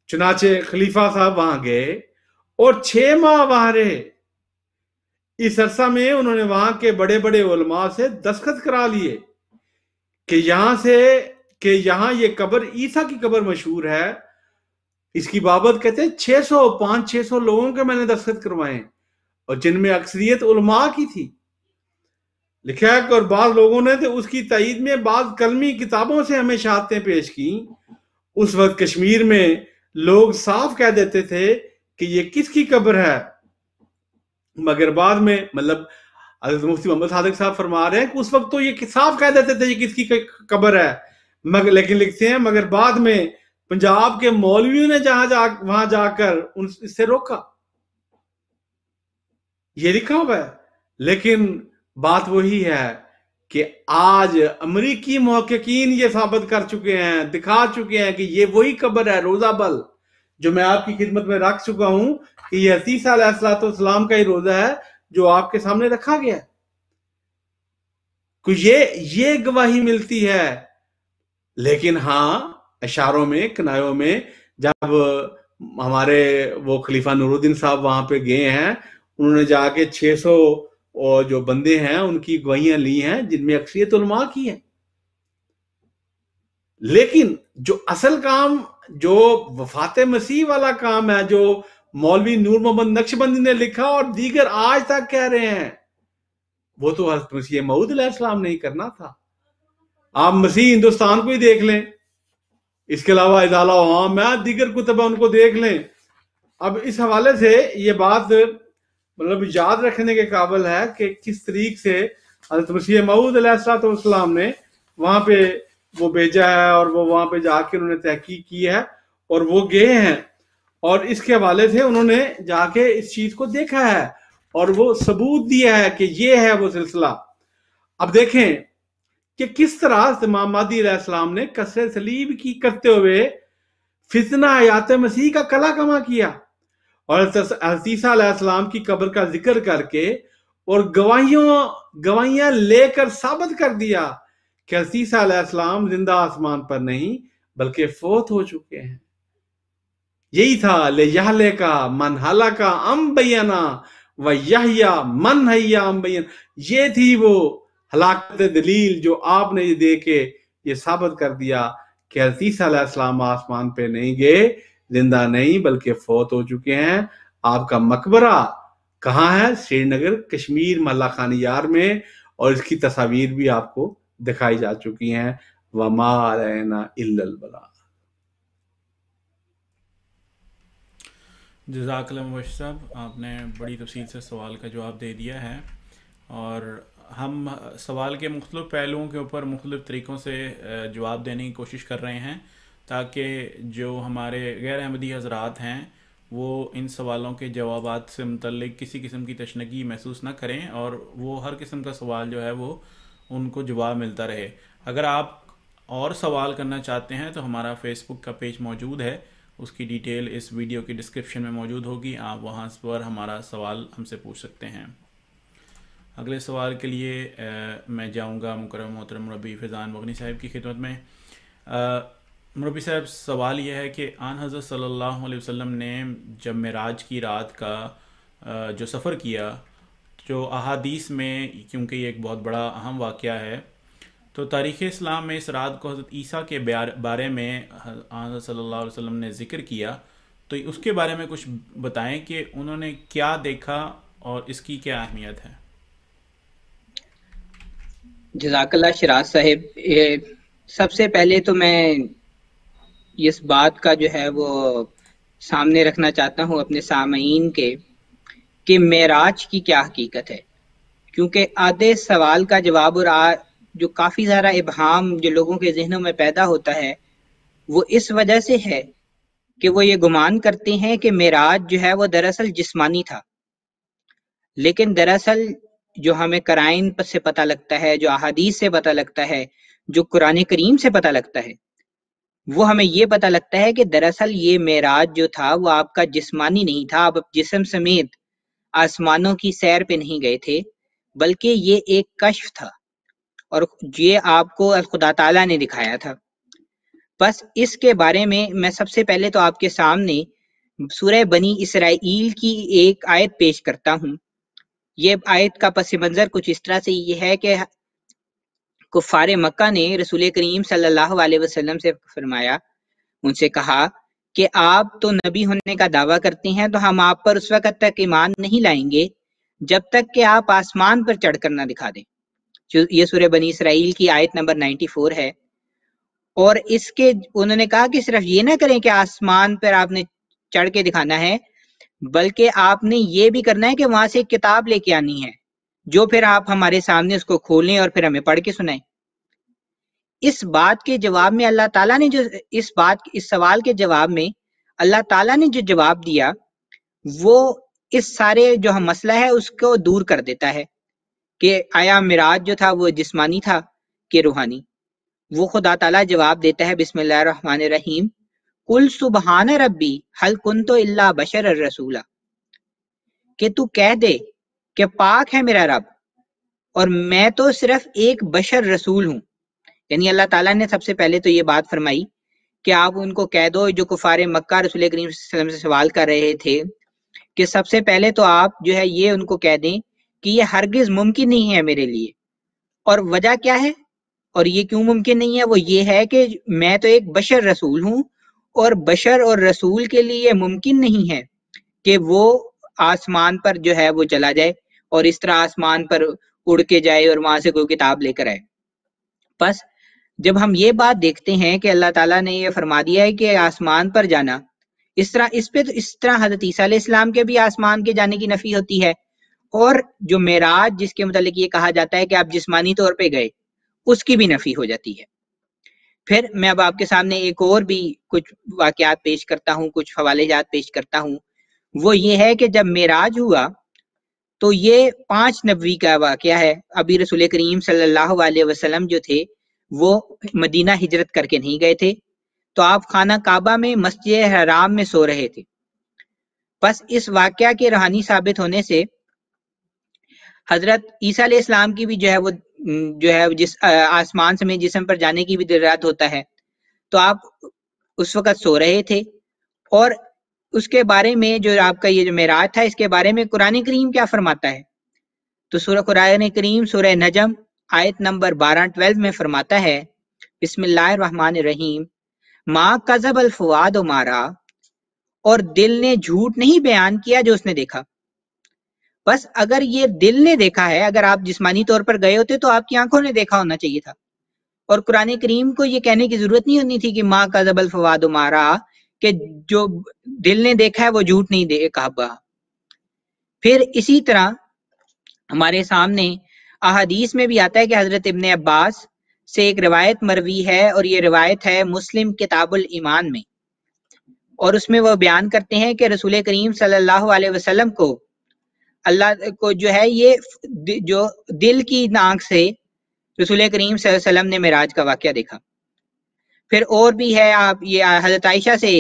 چنانچہ خلیفہ صاحب وہاں گئے اور 6 ماہ وہاں رہے۔ اس عرصہ میں انہوں نے وہاں کے بڑے بڑے علماء سے دستخط کرا لیے کہ یہاں یہ قبر عیسیٰ کی قبر مشہور ہے۔ اس کی بابت کہتے ہیں 500 لوگوں کے میں نے دستخط کروائے، اور جن میں اکثریت علماء کی تھی۔ لکھا ہے کہ اور بعض لوگوں نے تو اس کی تائید میں بعض کلمی کتابوں سے ہمیں شہادتیں پیش کی۔ اس وقت کشمیر میں لوگ صاف کہہ دیتے تھے کہ یہ کس کی قبر ہے، مگر بعد میں مطلب حضرت مفتی محمد صادق صاحب فرما رہے ہیں کہ اس وقت تو یہ صاف کہہ دیتے تھے یہ کس کی قبر ہے، لیکن لکھتے ہیں مگر بعد میں پنجاب کے مولویوں نے وہاں جا کر اس سے روکا، یہ لکھا ہوا ہے۔ لیکن بات وہی ہے کہ آج امریکی محققین یہ ثابت کر چکے ہیں، دکھا چکے ہیں کہ یہ وہی قبر ہے روزہ بل، جو میں آپ کی خدمت میں رکھ چکا ہوں کہ یہ عیسیٰ علیہ السلام کا ہی روزہ ہے جو آپ کے سامنے رکھا گیا ہے۔ یہ گواہی ملتی ہے۔ لیکن ہاں اشاروں میں کنایوں میں جب ہمارے وہ خلیفہ نور الدین صاحب وہاں پہ گئے ہیں، انہوں نے جا کے 600 جو بندے ہیں ان کی گواہیاں لی ہیں، جن میں اکثریت علماء کی ہے۔ لیکن جو اصل کام، جو وفات مسیح والا کام ہے، جو مولوی نور محمد نقشبندی نے لکھا اور دیگر آج تک کہہ رہے ہیں، وہ تو حضرت مسیح موعود علیہ السلام نے ہی کرنا تھا۔ آپ مسیح ہندوستان کو ہی دیکھ لیں، اس کے علاوہ ادالہ عوام میں دیگر کتب ان کو دیکھ لیں، اب اس حوالے سے یہ بات مطلب یاد رکھنے کے قابل ہے کہ کس طریق سے حضرت مسیح موعود علیہ الصلوۃ والسلام نے وہاں پہ وہ بھیجا ہے، اور وہ وہاں پہ جا کے انہوں نے تحقیق کی ہے، اور وہ گئے ہیں، اور اس کے حوالے سے انہوں نے جا کے اس چیز کو دیکھا ہے اور وہ ثبوت دیا ہے کہ یہ ہے وہ سلسلہ۔ اب دیکھیں کہ کس طرح امام مہدی علیہ السلام نے کسر صلیب کی کرتے ہوئے فتنہ حیات مسیح کا کلا کما کیا، اور حضرت عیسیٰ علیہ السلام کی قبر کا ذکر کر کے اور گواہیاں لے کر ثابت کر دیا کہ حضرت عیسیٰ علیہ السلام زندہ آسمان پر نہیں بلکہ فوت ہو چکے ہیں۔ یہی تھا لِیَہْلِکَ مَنْ ہَلَکَ عَنْ بَیِّنَةٍ وَیَحْیَیَ مَنْ حَیَّ عَنْ بَیِّنَةٍ، یہ تھی وہ ہلاکت دلیل جو آپ نے یہ دے کے یہ ثابت کر دیا کہ حضرت عیسیٰ علیہ السلام آسمان پہ نہیں گئے، زندہ نہیں بلکہ فوت ہو چکے ہیں۔ آپ کا مقبرہ کہاں ہے؟ سری نگر کشمیر محلہ خان یار میں، اور اس کی تصاویر بھی آپ کو دکھائی جا چکی ہیں۔ وَمَا عَلَيْنَا إِلَّا الْبَلَاغُ۔ جزاک اللہ مبشر صاحب، آپ نے بڑی تفصیل سے سوال کا جواب دے دیا ہے، اور ہم سوال کے مختلف پہلوؤں کے اوپر مختلف طریقوں سے جواب دینے کی کوشش کر رہے ہیں تاکہ جو ہمارے غیر احمدی حضرات ہیں وہ ان سوالوں کے جوابات سے متعلق کسی قسم کی تشنگی محسوس نہ کریں، اور وہ ہر قسم کا سوال جو ہے وہ ان کو جواب ملتا رہے۔ اگر آپ اور سوال کرنا چاہتے ہیں تو ہمارا فیس بک کا پیج موجود ہے، اس کی ڈیٹیل اس ویڈیو کی ڈسکرپشن میں موجود ہوگی، آپ وہاں پر ہمارا سوال ہم سے پوچھ سکتے ہیں۔ اگلے سوال کے لیے میں جاؤں گا مکرم محترم مربی فیضان مغنی صاحب کی خدمت میں۔ مربی صاحب، سوال یہ ہے کہ آن حضرت صلی اللہ علیہ وسلم نے جب معراج کی رات کا جو سفر کیا، جو احادیث میں، کیونکہ یہ ایک بہت بڑا اہم واقعہ ہے، تو تاریخ اسلام میں اس رات کو حضرت عیسیٰ کے بارے میں حضرت صلی اللہ علیہ وسلم نے ذکر کیا، تو اس کے بارے میں کچھ بتائیں کہ انہوں نے کیا دیکھا اور اس کی کیا اہمیت ہے۔ جزاک اللہ شراز صاحب، سب سے پہلے تو میں اس بات کا جو ہے وہ سامنے رکھنا چاہتا ہوں اپنے سامعین کے کہ معراج کی کیا حقیقت ہے، کیونکہ آدھے سوال کا جواب اور جو کافی سارا ابہام جو لوگوں کے ذہنوں میں پیدا ہوتا ہے وہ اس وجہ سے ہے کہ وہ یہ گمان کرتے ہیں کہ معراج جو ہے وہ دراصل جسمانی تھا، لیکن دراصل جو ہمیں قرائن سے پتہ لگتا ہے، جو احادیث سے پتہ لگتا ہے، جو قرآن کریم سے پتہ لگتا ہے، وہ ہمیں یہ پتہ لگتا ہے کہ دراصل یہ معراج جو تھا وہ آپ کا جسمانی نہیں تھا، آپ جسم سمیت آسمانوں کی سیر پہ نہیں گئے تھے، بلکہ یہ ایک کشف تھا، اور یہ آپ کو خدا تعالیٰ نے دکھایا تھا۔ بس اس کے بارے میں سب سے پہلے تو آپ کے سامنے سورہ بنی اسرائیل کی ایک آیت پیش کرتا ہوں۔ یہ آیت کا پس منظر کچھ اس طرح سے یہ ہے کہ کفار مکہ نے رسول کریم صلی اللہ علیہ وسلم سے فرمایا، ان سے کہا کہ آپ تو نبی ہونے کا دعویٰ کرتے ہیں، تو ہم آپ پر اس وقت تک ایمان نہیں لائیں گے جب تک کہ آپ آسمان پر چڑھ کر نہ دکھا دیں۔ یہ سورہ بنی اسرائیل کی آیت نمبر 94 ہے، اور اس کے انہوں نے کہا کہ صرف یہ نہ کریں کہ آسمان پر آپ نے چڑھ کے دکھانا ہے، بلکہ آپ نے یہ بھی کرنا ہے کہ وہاں سے ایک کتاب لے کے آنی ہے جو پھر آپ ہمارے سامنے اس کو کھولیں اور پھر ہمیں پڑھ کے سنائیں۔ اس بات کے جواب میں اللہ تعالیٰ نے جو اس سوال کے جواب میں اللہ تعالیٰ نے جو جواب دیا وہ اس سارے جو ہم مسئلہ ہے اس کو دور کر دیتا ہے کہ آیا معراج جو تھا وہ جسمانی تھا کہ روحانی۔ وہ خدا تعالیٰ جواب دیتا ہے، بسم اللہ الرحمن الرحیم، قل سبحان ربی هل کنت الا بشر الرسولا، کہ تو کہہ دے کہ پاک ہے میرا رب اور میں تو صرف ایک بشر رسول ہوں۔ یعنی اللہ تعالیٰ نے سب سے پہلے تو یہ بات فرمائی کہ آپ ان کو کہہ دو، جو کفار مکہ رسول کریم صلی اللہ علیہ وسلم سے سوال کر رہے تھے، کہ سب سے پہلے تو آپ جو ہے یہ ان کو کہہ دیں کہ یہ ہرگز ممکن نہیں ہے میرے لیے۔ اور وجہ کیا ہے اور یہ کیوں ممکن نہیں ہے؟ وہ یہ ہے کہ میں تو ایک بشر رسول ہوں، اور بشر اور رسول کے لیے ممکن نہیں ہے کہ وہ آسمان پر جو ہے وہ چلا جائے اور اس طرح آسمان پر اڑ کے جائے اور وہاں سے کوئی کتاب لے کر آئے۔ بس جب ہم یہ بات دیکھتے ہیں کہ اللہ تعالیٰ نے یہ فرما دیا ہے کہ آسمان پر جانا اس طرح حضرت عیسیٰ علیہ السلام کے بھی آسمان کے جانے کی نفی ہوتی ہے، اور جو معراج جس کے متعلق یہ کہا جاتا ہے کہ آپ جسمانی طور پہ گئے، اس کی بھی نفی ہو جاتی ہے۔ پھر میں اب آپ کے سامنے ایک اور بھی کچھ واقعات پیش کرتا ہوں، کچھ حوالے جات پیش کرتا ہوں۔ وہ یہ ہے کہ جب معراج ہوا تو یہ 5 نبوی کا واقعہ ہے۔ ابھی رسول کریم صلی اللہ علیہ وسلم جو تھے وہ مدینہ ہجرت کر کے نہیں گئے تھے، تو آپ خانہ کعبہ میں مسجد حرام میں سو رہے تھے۔ بس اس واقعہ کے روحانی ثابت ہونے سے حضرت عیسیٰ علیہ السلام کی بھی جو ہے جس آسمان سمیت جسم پر جانے کی بھی دلالت ہوتا ہے۔ تو آپ اس وقت سو رہے تھے، اور اس کے بارے میں جو آپ کا یہ جو معراج تھا، اس کے بارے میں قرآن کریم کیا فرماتا ہے؟ تو سورہ قرآن کریم سورہ نجم آیت نمبر 12 میں فرماتا ہے، بسم اللہ الرحمن الرحیم، ما کذب الفؤاد ما رأى، اور دل نے جھوٹ نہیں بیان کیا جو اس نے دیکھا۔ بس اگر یہ دل نے دیکھا ہے، اگر آپ جسمانی طور پر گئے ہوتے تو آپ کی آنکھوں نے دیکھا ہونا چاہیے تھا، اور قرآن کریم کو یہ کہنے کی ضرورت نہیں ہونی تھی کہ ما کذب الفؤاد ما رأى، کہ جو دل نے دیکھا ہے وہ جھوٹ نہیں کہا۔ پھر اسی طرح ہمارے سامنے احادیث میں بھی آتا ہے کہ حضرت ابن عباس سے ایک روایت مروی ہے، اور یہ روایت ہے مسلم کتاب الایمان میں، اور اس میں وہ بیان کرتے ہیں کہ رسول کریم صلی اللہ علیہ وسلم کو اللہ کو جو ہے یہ جو دل کی آنکھ سے رسول کریم صلی اللہ علیہ وسلم نے معراج کا واقعہ دیکھا۔ پھر اور بھی ہے، آپ یہ حضرت عائشہ سے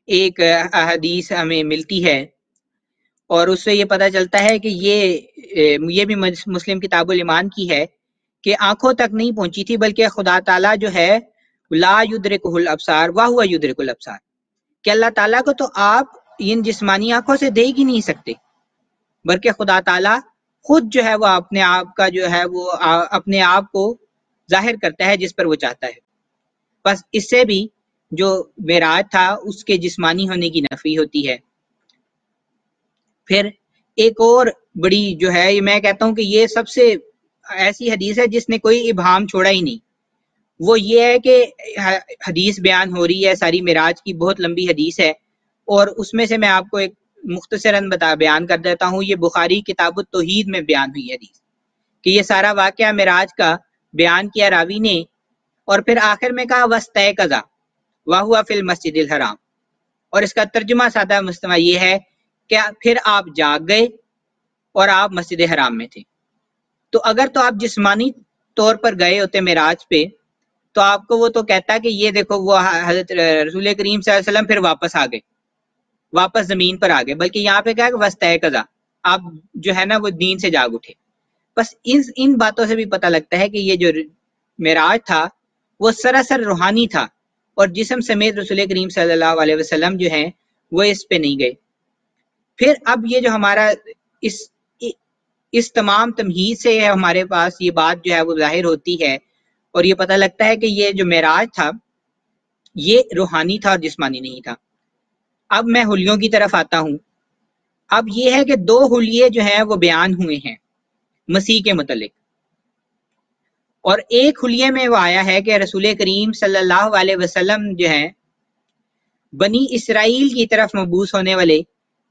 ایک حدیث ہمیں ملتی ہے، اور اس سے یہ پتہ چلتا ہے کہ یہ بھی مسلم کتاب الایمان کی ہے کہ آنکھوں تک نہیں پہنچی تھی، بلکہ خدا تعالیٰ جو ہے لا یدرکہ الابصار وہو یدرک الابصار، کہ اللہ تعالیٰ کو تو آپ ان جسمانی آنکھوں سے دیکھ ہی نہیں سکتے، بلکہ خدا تعالیٰ خود جو ہے وہ اپنے آپ کا جو ہے وہ اپنے آپ کو ظاہر کرتا ہے جس پر وہ چاہتا ہے۔ بس اس سے بھی جو معراج تھا اس کے جسمانی ہونے کی نفی ہوتی ہے۔ پھر ایک اور بڑی جو ہے، میں کہتا ہوں کہ یہ سب سے ایسی حدیث ہے جس نے کوئی ابہام چھوڑا ہی نہیں، وہ یہ ہے کہ حدیث بیان ہو رہی ہے ساری معراج کی، بہت لمبی حدیث ہے، اور اس میں سے میں آپ کو ایک مختصراً بیان کر دیتا ہوں۔ یہ بخاری کتاب التوحید میں بیان ہوئی حدیث کہ یہ سارا واقعہ معراج کا بیان کیا راوی نے، اور پھر آخر میں کہا وَاسْتَيْقَظَ وَهُوَ فِي الْمَسْجِدِ الْحَرَامِ، اور اس کا ترجمہ سادہ مستمع یہ ہے کہ پھر آپ جاگ گئے اور آپ مسجد حرام میں تھے۔ تو اگر تو آپ جسمانی طور پر گئے ہوتے معراج پہ تو آپ کو وہ تو کہتا کہ یہ دیکھو وہ حضرت رسول کریم صلی اللہ علیہ وسلم پھر واپس آ گئے، واپس زمین پر آ گئے، بلکہ یہاں پہ کہا کہ وَاسْتَيْقَظَ، آپ جو ہے نا وہ نیند سے جاگ اٹھے۔ بس ان باتوں سے بھی پتہ لگتا ہے کہ یہ جو معراج تھا وہ سراسر روحانی تھا، اور جسم سمیت رسول کریم صلی اللہ علیہ وسلم جو ہیں وہ اس پہ نہیں گئے۔ پھر اب یہ جو ہمارا اس تمام تمہید سے ہمارے پاس یہ بات جو ہے وہ ظاہر ہوتی ہے، اور یہ پتہ لگتا ہے کہ یہ جو معراج تھا یہ روحانی تھا اور جسمانی نہیں تھا۔ اب میں حلیوں کی طرف آتا ہوں۔ اب یہ ہے کہ 2 حلیے جو ہیں وہ بیان ہوئے ہیں مسیح کے متعلق، اور ایک حلیے میں وہ آیا ہے کہ رسول کریم صلی اللہ علیہ وسلم جو ہیں بنی اسرائیل کی طرف مبعوث ہونے والے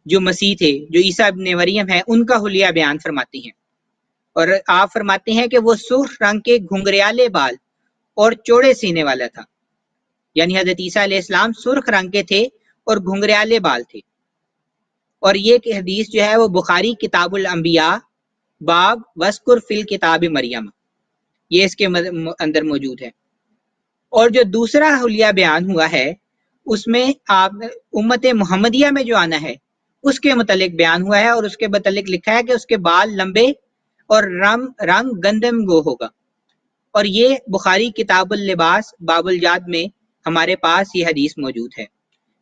جو مسیح تھے، جو عیسیٰ ابن مریم ہے، ان کا حلیہ بیان فرماتے ہیں، اور آپ فرماتے ہیں کہ وہ سرخ رنگ کے گھنگریالے بال اور چوڑے سینے والا تھا، یعنی حضرت عیسیٰ علیہ السلام سرخ رنگ کے تھے اور گھنگریالے بال تھے۔ اور یہ کہ حدیث جو ہے وہ بخاری کتاب الانبیاء باب وذکر فی الکتاب مریم، یہ اس کے اندر موجود ہے۔ اور جو دوسرا حلیہ بیان ہوا ہے اس میں آپ امت محمدیہ میں جو آنا ہے اس کے متعلق بیان ہوا ہے، اور اس کے متعلق لکھا ہے کہ اس کے بال لمبے اور رنگ گندم گو ہوگا، اور یہ بخاری کتاب اللباس باب الجاد میں ہمارے پاس یہ حدیث موجود ہے۔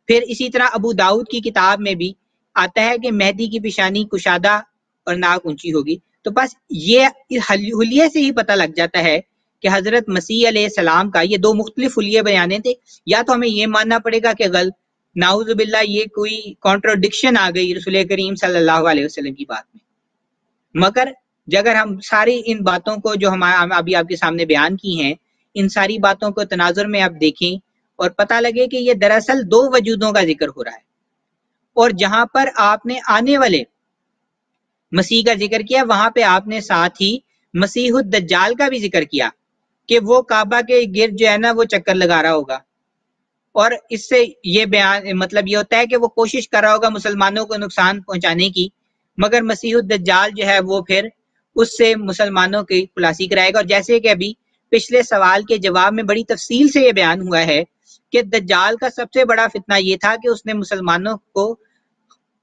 پھر اسی طرح ابو داؤد کی کتاب میں بھی آتا ہے کہ مہدی کی پیشانی کشادہ اور ناک اونچی ہوگی۔ تو بس یہ حلیے سے ہی پتہ لگ جاتا ہے کہ حضرت مسیح علیہ السلام کا یہ 2 مختلف حلیے بیانے تھے، یا تو ہمیں یہ ماننا پڑے گا کہ نعوذ باللہ یہ کوئی کانٹرڈکشن آ گئی رسول کریم صلی اللہ علیہ وسلم کی بات میں، مگر اگر ہم ساری ان باتوں کو جو ہم ابھی آپ کے سامنے بیان کی ہیں، ان ساری باتوں کو تناظر میں آپ دیکھیں اور پتہ لگے کہ یہ دراصل دو وجودوں کا ذکر ہو رہا ہے، اور جہاں پر آپ نے آنے والے مسیح کا ذکر کیا وہاں پہ آپ نے ساتھ ہی مسیح الدجال کا بھی ذکر کیا کہ وہ کعبہ کے گرد جو ہے نا وہ چکر لگا رہا ہوگا، اور اس سے یہ بیان مطلب یہ ہوتا ہے کہ وہ کوشش کر رہا ہوگا مسلمانوں کو نقصان پہنچانے کی، مگر مسیح الدجال جو ہے وہ پھر اس سے مسلمانوں کی خلاصی کرائے گا۔ اور جیسے کہ ابھی پچھلے سوال کے جواب میں بڑی تفصیل سے یہ بیان ہوا ہے کہ دجال کا سب سے بڑا فتنہ یہ تھا کہ اس نے مسلمانوں کو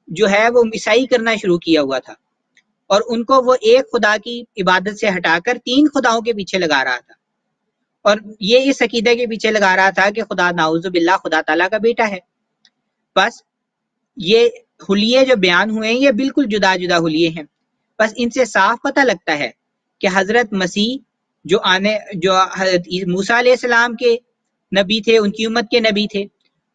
جو ہے وہ عیسائی کرنا شروع کیا ہوا تھا، اور ان کو وہ ایک خدا کی عبادت سے ہٹا کر تین خداؤں کے پیچھے لگا رہا تھا، اور یہ اس عقیدے کے پیچھے لگا رہا تھا کہ خدا نعوذ باللہ خدا تعالیٰ کا بیٹا ہے۔ بس یہ حلیے جو بیان ہوئے ہیں یہ بالکل جدا جدا حلیے ہیں، بس ان سے صاف پتہ لگتا ہے کہ حضرت مسیح جو حضرت موسیٰ علیہ السلام کے نبی تھے، ان کی امت کے نبی تھے،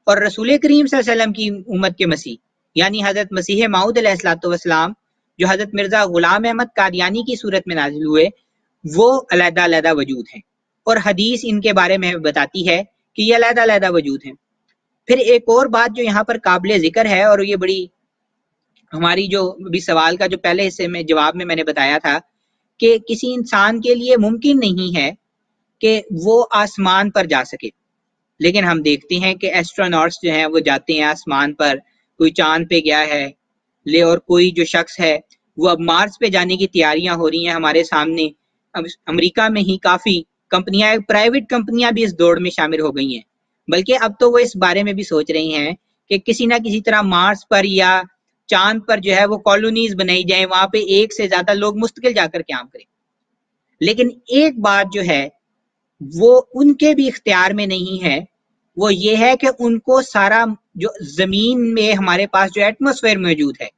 اور رسول کریم صلی اللہ علیہ وسلم کی امت کے مسیح یعنی حضرت مسیح موعود علیہ السلام جو حضرت مرزا غلام احمد قادیانی کی صورت میں نازل ہوئے، وہ علیحدہ علیحدہ وجود ہیں، اور حدیث ان کے بارے میں بتاتی ہے کہ یہ علیحدہ علیحدہ وجود ہیں۔ پھر ایک اور بات جو یہاں پر قابل ذکر ہے، اور یہ بڑی ہماری جو بھی سوال کا جو پہلے حصے میں جواب میں نے بتایا تھا کہ کسی انسان کے لیے ممکن نہیں ہے کہ وہ آسمان پر جا سکے، لیکن ہم دیکھتے ہیں کہ ایسٹروناٹس جو ہیں وہ جاتے ہیں آسمان پر، کوئی چاند پہ گیا ہے اور کوئی جو شخص ہے وہ اب مارس پہ جانے کی تیاریاں ہو رہی ہیں ہمارے سامنے۔ امریکہ میں ہی کافی کمپنیاں، پرائیویٹ کمپنیاں بھی اس دوڑ میں شامل ہو گئی ہیں، بلکہ اب تو وہ اس بارے میں بھی سوچ رہی ہیں کہ کسی نہ کسی طرح مارس پر یا چاند پر جو ہے وہ کالونیز بنائی جائیں، وہاں پہ ایک سے زیادہ لوگ مستقل جا کر قیام کریں۔ لیکن ایک بات جو ہے وہ ان کے بھی اختیار میں نہیں ہے، وہ یہ ہے کہ ان کو سارا جو زمین میں ہمارے پاس جو ایٹماسفیئر موجود ہے،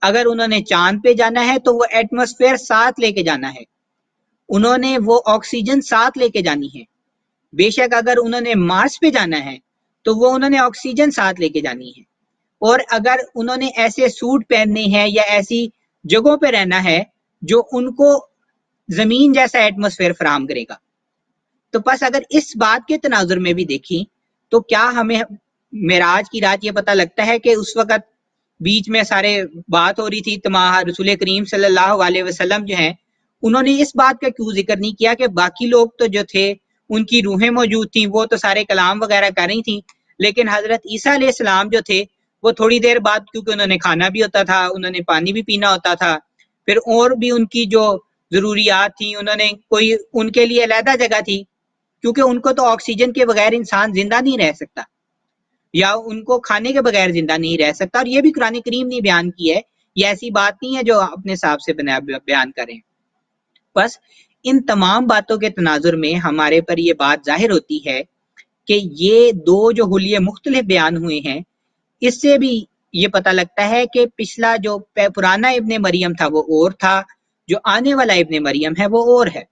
اگر انہوں نے چاند پہ جانا ہے تو وہ ایٹماسفیئر ساتھ لے کے جانا ہے، انہوں نے وہ آکسیجن ساتھ لے کے جانی ہے۔ بے شک اگر انہوں نے مارس پہ جانا ہے تو وہ انہوں نے آکسیجن ساتھ لے کے جانی ہے، اور اگر انہوں نے ایسے سوٹ پہننے ہیں یا ایسی جگہوں پہ رہنا ہے جو ان کو زمین جیسا ایٹماسفیئر فراہم کرے گا۔ تو بس اگر اس بات کے تناظر میں بھی دیکھیں تو کیا ہمیں معراج کی رات یہ پتہ لگتا ہے کہ اس وقت بیچ میں سارے بات ہو رہی تھی رسول کریم صلی اللہ علیہ وسلم جو ہیں انہوں نے اس بات کا کیوں ذکر نہیں کیا کہ باقی لوگ تو جو تھے ان کی روحیں موجود تھیں، وہ تو سارے کلام وغیرہ کر رہی تھیں، لیکن حضرت عیسیٰ علیہ السلام جو تھے وہ تھوڑی دیر بعد، کیونکہ انہوں نے کھانا بھی ہوتا تھا، انہوں نے پانی بھی پینا ہوتا تھا، پھر اور بھی ان کی جو ضروریات تھیں، انہوں نے کوئی ان کے لیے علیحدہ جگہ تھی، کیونکہ ان کو تو آکسیجن کے بغیر انسان زندہ نہیں رہ سکتا، یا ان کو کھانے کے بغیر زندہ نہیں رہ سکتا، اور یہ بھی قرآن کریم نے بیان کی ہے، یہ ایسی بات نہیں ہے جو اپنے حساب سے بیان کریں۔ بس ان تمام باتوں کے تناظر میں ہمارے پر یہ بات ظاہر ہوتی ہے کہ یہ دو جو حلیے مختلف بیان ہوئے ہیں، اس سے بھی یہ پتہ لگتا ہے کہ پچھلا جو پرانا ابن مریم تھا وہ اور تھا، جو آنے والا ابن مریم ہے وہ اور ہے،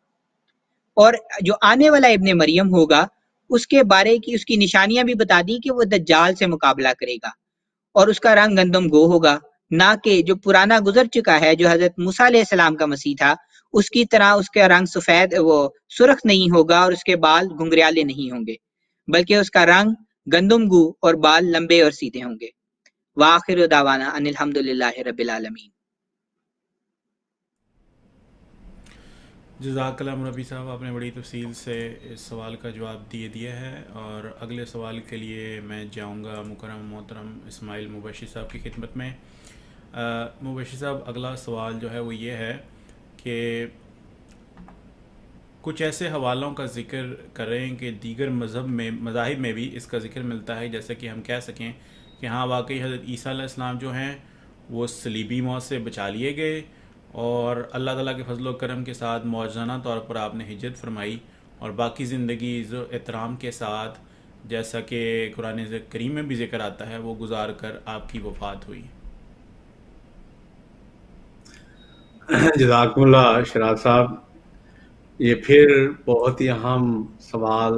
اور جو آنے والا ابن مریم ہوگا اس کے بارے کی اس کی نشانیاں بھی بتا دی کہ وہ دجال سے مقابلہ کرے گا، اور اس کا رنگ گندم گو ہوگا، نہ کہ جو پرانا گزر چکا ہے جو حضرت موسیٰ علیہ السلام کا مسیح تھا اس کی طرح اس کا رنگ سفید وہ سرخ نہیں ہوگا، اور اس کے بال گھنگریالے نہیں ہوں گے، بلکہ اس کا رنگ گندم گو اور بال لمبے اور سیدھے ہوں گے۔ وآخر دعوانا ان الحمدللہ رب العالمین۔ جزاک اللہ مربی صاحب، آپ نے بڑی تفصیل سے اس سوال کا جواب دیا ہے، اور اگلے سوال کے لیے میں جاؤں گا مکرم محترم اسماعیل مبشر صاحب کی خدمت میں۔ مبشر صاحب، اگلا سوال جو ہے وہ یہ ہے کہ کچھ ایسے حوالوں کا ذکر کریں کہ دیگر مذاہب میں بھی اس کا ذکر ملتا ہے، جیسے کہ ہم کہہ سکیں کہ ہاں واقعی حضرت عیسیٰ علیہ السلام جو ہیں وہ صلیبی موت سے بچا لیے گئے، اور اللہ تعالیٰ کے فضل و کرم کے ساتھ معجزانہ طور پر آپ نے ہجرت فرمائی، اور باقی زندگی عزت و احترام کے ساتھ، جیسا کہ قرآن کریم میں بھی ذکر آتا ہے، وہ گزار کر آپ کی وفات ہوئی۔ جزاکم اللہ شراز صاحب، یہ پھر بہت ہی اہم سوال،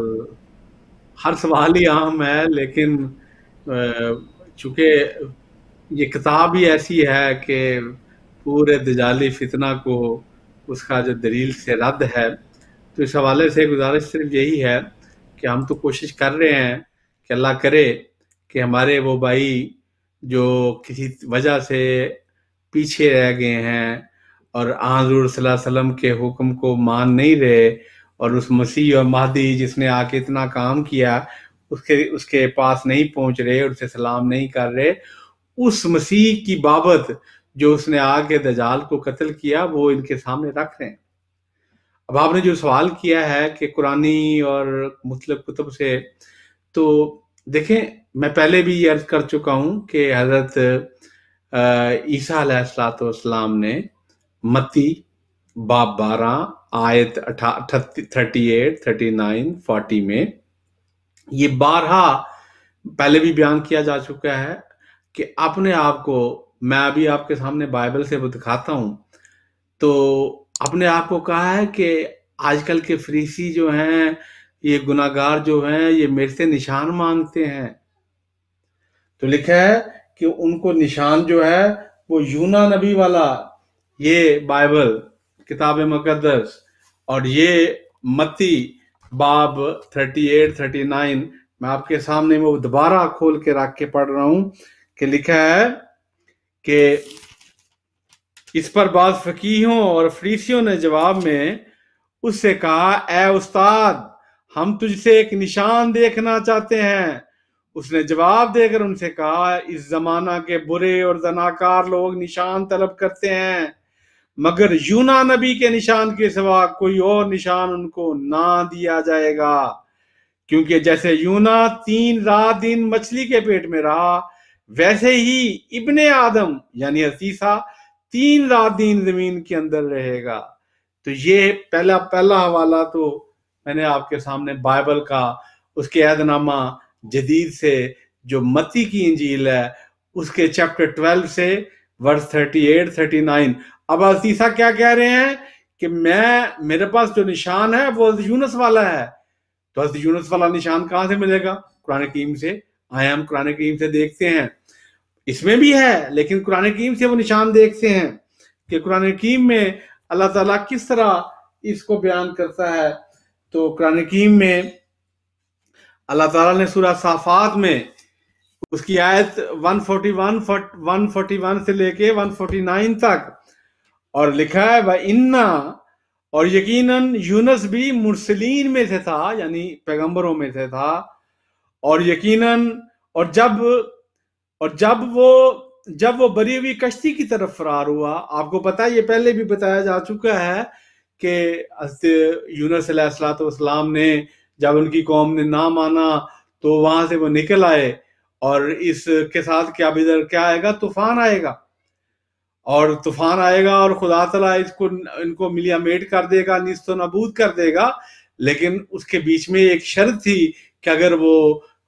ہر سوال ہی اہم ہے، لیکن چونکہ یہ کتاب ہی ایسی ہے کہ پورے دجالی فتنہ کو اس کا جو دلیل سے رد ہے، تو اس حوالے سے گزارش صرف یہی ہے کہ ہم تو کوشش کر رہے ہیں کہ اللہ کرے کہ ہمارے وہ بھائی جو کسی وجہ سے پیچھے رہ گئے ہیں اور حضور صلی اللہ علیہ وسلم کے حکم کو مان نہیں رہے، اور اس مسیح اور مہدی جس نے آ کے اتنا کام کیا اس کے پاس نہیں پہنچ رہے اور اسے سلام نہیں کر رہے، اس مسیح کی بابت جو اس نے آ کے دجال کو قتل کیا وہ ان کے سامنے رکھ رہے ہیں۔ اب آپ نے جو سوال کیا ہے کہ قرآنی اور مطلب کتب سے، تو دیکھیں میں پہلے بھی یہ عرض کر چکا ہوں کہ حضرت عیسیٰ علیہ السلام نے متی باب 12 آیت 38 39 40 میں یہ بارہا پہلے بھی بیان کیا جا چکا ہے کہ اپنے آپ کو، میں ابھی آپ کے سامنے بائبل سے وہ دکھاتا ہوں، تو اپنے آپ کو کہا ہے کہ آج کل کے فریسی جو ہیں، یہ گناہگار جو ہیں، یہ میرے سے نشان مانگتے ہیں۔ تو لکھا ہے کہ ان کو نشان جو ہے وہ یونا نبی والا، یہ بائبل کتاب مقدس، اور یہ متی باب 38 39 میں آپ کے سامنے وہ دوبارہ کھول کے رکھ کے پڑھ رہا ہوں کہ لکھا ہے کہ اس پر بعض فقیہوں اور فریسیوں نے جواب میں اس سے کہا، اے استاد، ہم تجھ سے ایک نشان دیکھنا چاہتے ہیں۔ اس نے جواب دے کر ان سے کہا، اس زمانہ کے برے اور زناکار لوگ نشان طلب کرتے ہیں، مگر یونا نبی کے نشان کے سوا کوئی اور نشان ان کو نہ دیا جائے گا، کیونکہ جیسے یونا 3 رات دن مچھلی کے پیٹ میں رہا، ویسے ہی ابن آدم یعنی عیسیٰ 3 رات دن زمین کے اندر رہے گا۔ تو یہ پہلا حوالہ تو میں نے آپ کے سامنے بائبل کا، اس کے عہد نامہ جدید سے جو متی کی انجیل ہے اس کے چیپٹر 12 سے ورس 38 39۔ اب عیسیٰ کیا کہہ رہے ہیں کہ میرے پاس جو نشان ہے وہ حضرت یونس والا ہے۔ تو حضرت یونس والا نشان کہاں سے ملے گا؟ قرآن کریم سے۔ ہم قرآن کریم سے دیکھتے ہیں، اس میں بھی ہے، لیکن قرآن کریم سے وہ نشان دیکھتے ہیں کہ قرآن کریم میں اللہ تعالیٰ کس طرح اس کو بیان کرتا ہے۔ تو قرآن کریم میں اللہ تعالیٰ نے سورہ صافات میں اس کی آیت 141 سے لے کے 149 تک اور لکھا ہے، وَإِنَّا، اور یقیناً یونس بھی مرسلین میں سے تھا، یعنی پیغمبروں میں سے تھا، اور یقیناً جب وہ بری ہوئی کشتی کی طرف فرار ہوا، آپ کو پتہ ہے یہ پہلے بھی بتایا جا چکا ہے کہ حضرت یونس علیہ السلام نے جب ان کی قوم نے نہ مانا تو وہاں سے وہ نکل آئے، اور اس کے ساتھ کیا آئے گا؟ طوفان آئے گا، اور طوفان آئے گا اور خدا تعالیٰ ان کو ملیا میٹ کر دے گا، نیست و نابود کر دے گا، لیکن اس کے بیچ میں ایک شرط تھی کہ اگر وہ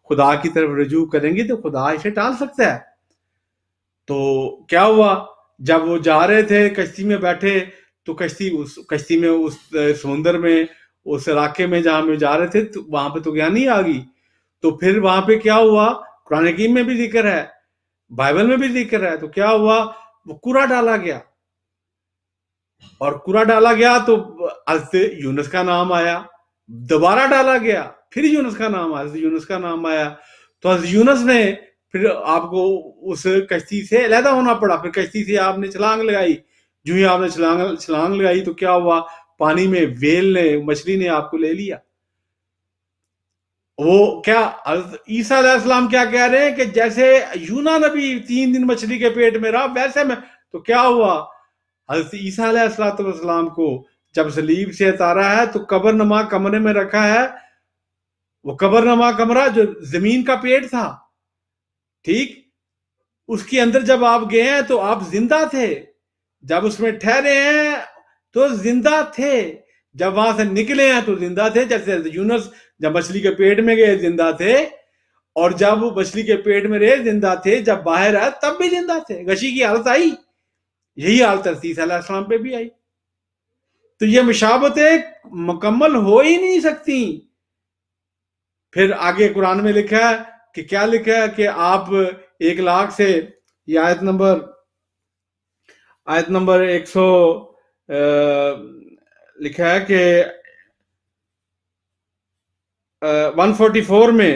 خدا کی طرف رجوع کریں گے تو خدا اسے ٹال سکتا ہے۔ تو کیا ہوا؟ جب وہ جا رہے تھے کشتی میں بیٹھے تو کشتی میں اس سمندر میں اس علاقے میں جہاں میں جا رہے تھے تو وہاں پہ طغیانی آ گئی۔ تو پھر وہاں پہ کیا ہوا؟ قرآن حکیم میں بھی ذکر ہے، بائبل میں بھی ذکر ہے۔ تو کیا ہوا؟ وہ کوڑا ڈالا گیا، اور کوڑا ڈالا گیا تو حضرت یونس کا نام آیا، دوبارہ ڈالا گیا پھر یونس کا نام آیا، حضرت یونس کا نام آیا۔ تو حضرت یونس نے پھر آپ کو اس کشتی سے علیحدہ ہونا پڑا، پھر کشتی سے آپ نے چھلانگ لگائی، جو ہی آپ نے چھلانگ لگائی تو کیا ہوا؟ پانی میں ویل نے، مچھلی نے آپ کو لے لیا۔ وہ کیا حضرت عیسیٰ علیہ السلام کیا کہہ رہے ہیں کہ جیسے یونا نبی 3 دن مچھلی کے پیٹ میں رہا ویسے میں، تو کیا ہوا؟ حضرت عیسیٰ علیہ السلام کو جب صلیب سے اتارا ہے تو قبر نما کمرے میں رکھا ہے، وہ قبر نما کمرہ جو زمین کا پیٹ تھا، ٹھیک، اس کے اندر جب آپ گئے ہیں تو آپ زندہ تھے، جب اس میں ٹھہرے ہیں تو زندہ تھے، جب وہاں سے نکلے ہیں تو زندہ تھے۔ جیسے یونس جب مچھلی کے پیٹ میں گئے زندہ تھے، اور جب وہ مچھلی کے پیٹ میں رہے زندہ تھے، جب باہر آئے تب بھی زندہ تھے، غشی کی حالت آئی، یہی حالت عیسیٰ علیہ السلام پہ بھی آئی۔ تو یہ مشابہتیں مکمل ہو ہی نہیں سکتی۔ پھر آگے قرآن میں لکھا ہے کہ کیا لکھا ہے کہ آپ 1 لاکھ سے، یہ آیت نمبر 100 لکھا ہے کہ 144 میں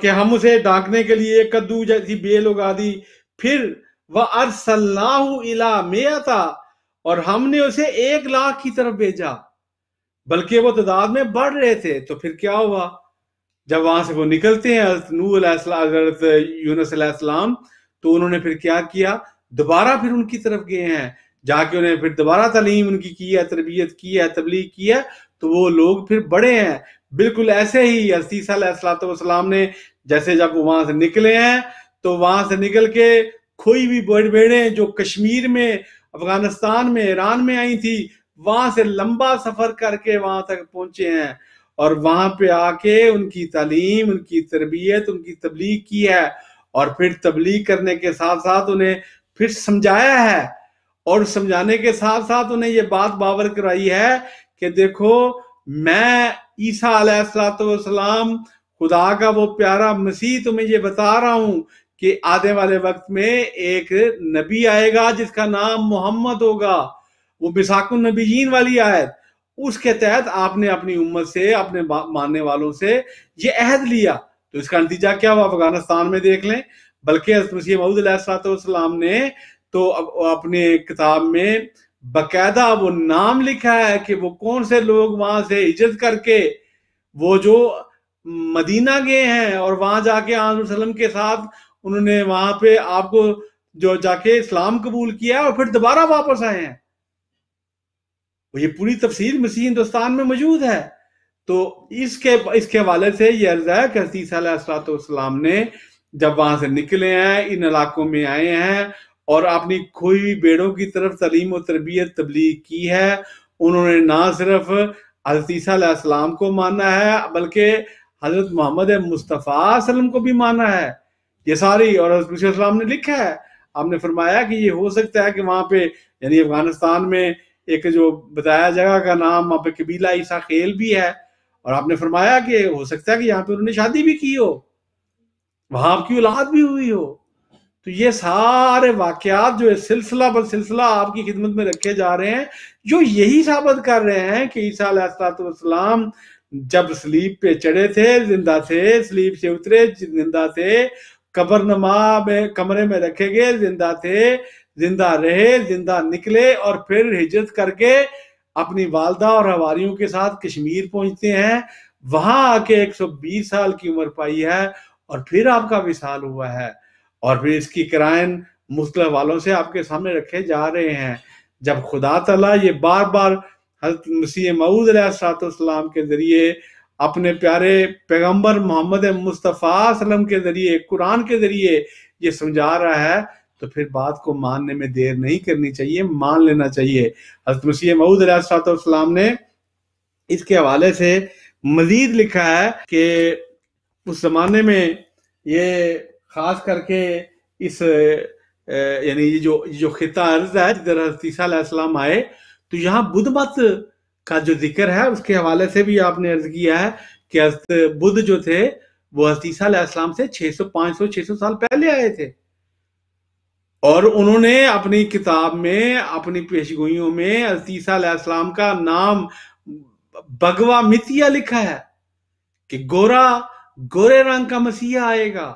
کہ ہم اسے ڈانکنے کے لیے ایک کدو جیسی بیل اگا دی، پھر وَأَرْسَلْنَاهُ إِلَىٰ مِئَةَ، اور ہم نے اسے 1,00,000 کی طرف بھیجا، بلکہ وہ تعداد میں بڑھ رہے تھے۔ تو پھر کیا ہوا؟ جب وہاں سے وہ نکلتے ہیں حضرت نوح علیہ السلام، حضرت یونس علیہ السلام، تو انہوں نے پھر کیا کیا؟ دوبارہ پھر ان کی طرف گئے ہیں، جا کے انہیں پھر دوبارہ تعلیم ان کی ہے، تربیت کی ہے، تبلیغ کی ہے، تو وہ لوگ پھر بڑے ہیں۔ بالکل ایسے ہی حضرت عیسیٰ علیہ السلام نے جیسے جب وہاں سے نکلے ہیں تو وہاں سے نکل کے کوئی بھی بیڑیں جو کشمیر میں، افغانستان میں، ایران میں آئی تھی، وہاں سے لمبا سفر کر کے وہاں تک پہنچے ہیں، اور وہاں پہ آ کے ان کی تعلیم، ان کی تربیت، ان کی تبلیغ کی ہے، اور پھر تبلیغ کرنے کے ساتھ ساتھ انہیں پھر سمجھایا ہے، اور سمجھانے کے ساتھ ساتھ انہیں یہ بات باور کرائی ہے کہ دیکھو میں عیسیٰ علیہ السلام، خدا کا وہ پیارا مسیح، تمہیں یہ بتا رہا ہوں کہ آنے والے وقت میں ایک نبی آئے گا جس کا نام محمد ہوگا، وہ میثاق النبیین والی آیت، اس کے تحت آپ نے اپنی امت سے، اپنے ماننے والوں سے یہ عہد لیا۔ تو اس کا نتیجہ کیا ہوا؟ افغانستان میں دیکھ لیں، بلکہ حضرت مسیح موعود علیہ السلام نے تو اپنے کتاب میں باقاعدہ وہ نام لکھا ہے کہ وہ کون سے لوگ وہاں سے ہجرت کر کے وہ جو مدینہ گئے ہیں، اور وہاں جا کے آن وسلم کے ساتھ انہوں نے وہاں پہ آپ کو جو جا کے اسلام قبول کیا اور پھر دوبارہ واپس آئے ہیں۔ یہ پوری تفصیل مسیح ہندوستان میں موجود ہے۔ تو اس کے حوالے سے یہ عرض ہے کہ حضرت عیسیٰ علیہ السلام نے جب وہاں سے نکلے ہیں، ان علاقوں میں آئے ہیں اور اپنی کھوئی ہوئی بیڑوں کی طرف تعلیم و تربیت تبلیغ کی ہے، انہوں نے نہ صرف حضرت عیسیٰ علیہ السلام کو مانا ہے بلکہ حضرت محمد مصطفیٰ صلی اللہ علیہ وسلم کو بھی مانا ہے، یہ ساری۔ اور حضرت مسیح السلام نے لکھا ہے، آپ نے فرمایا کہ یہ ہو سکتا ہے کہ وہاں پہ یعنی افغانستان میں ایک جو بتایا جگہ کا نام وہاں پہ قبیلہ عیسیٰ خیل بھی ہے، اور آپ نے فرمایا کہ ہو سکتا ہے کہ یہاں پہ انہوں نے شادی بھی کی ہو، وہاں آپ کی اولاد بھی ہوئی ہو۔ تو یہ سارے واقعات جو سلسلہ بر سلسلہ آپ کی خدمت میں رکھے جا رہے ہیں، جو یہی ثابت کر رہے ہیں کہ عیسیٰ علیہ السلام جب صلیب پہ چڑھے تھے زندہ تھے، صلیب سے اترے زندہ تھے، قبر نما میں کمرے میں رکھے گئے زندہ تھے، زندہ رہے، زندہ نکلے، اور پھر ہجرت کر کے اپنی والدہ اور حواریوں کے ساتھ کشمیر پہنچتے ہیں، وہاں آ کے 120 سال کی عمر پائی ہے، اور پھر آپ کا وصال ہوا ہے، اور پھر اس کی قرائن مختلف والوں سے آپ کے سامنے رکھے جا رہے ہیں۔ جب خدا تعالیٰ یہ بار بار حضرت مسیح موعود علیہ السلام کے ذریعے، اپنے پیارے پیغمبر محمد مصطفیٰ صلی اللہ علیہ وسلم کے ذریعے، قرآن کے ذریعے یہ سمجھا رہا ہے، تو پھر بات کو ماننے میں دیر نہیں کرنی چاہیے، مان لینا چاہیے۔ حضرت مسیح موعود علیہ السلام نے اس کے حوالے سے مزید لکھا ہے کہ اس زمانے میں یہ خاص کر کے اس یعنی یہ جو خطہ ارض ہے جدھر حضرت عیسیٰ علیہ السلام آئے، تو یہاں بدھ مت کا جو ذکر ہے اس کے حوالے سے بھی آپ نے عرض کیا ہے کہ حضرت بدھ جو تھے وہ حضرت عیسیٰ علیہ السلام سے 500-600 سال پہلے آئے تھے، اور انہوں نے اپنی کتاب میں، اپنی پیشگوئیوں میں حضرت عیسیٰ علیہ السلام کا نام بھگوا متیا لکھا ہے کہ گورے رنگ کا مسیح آئے گا،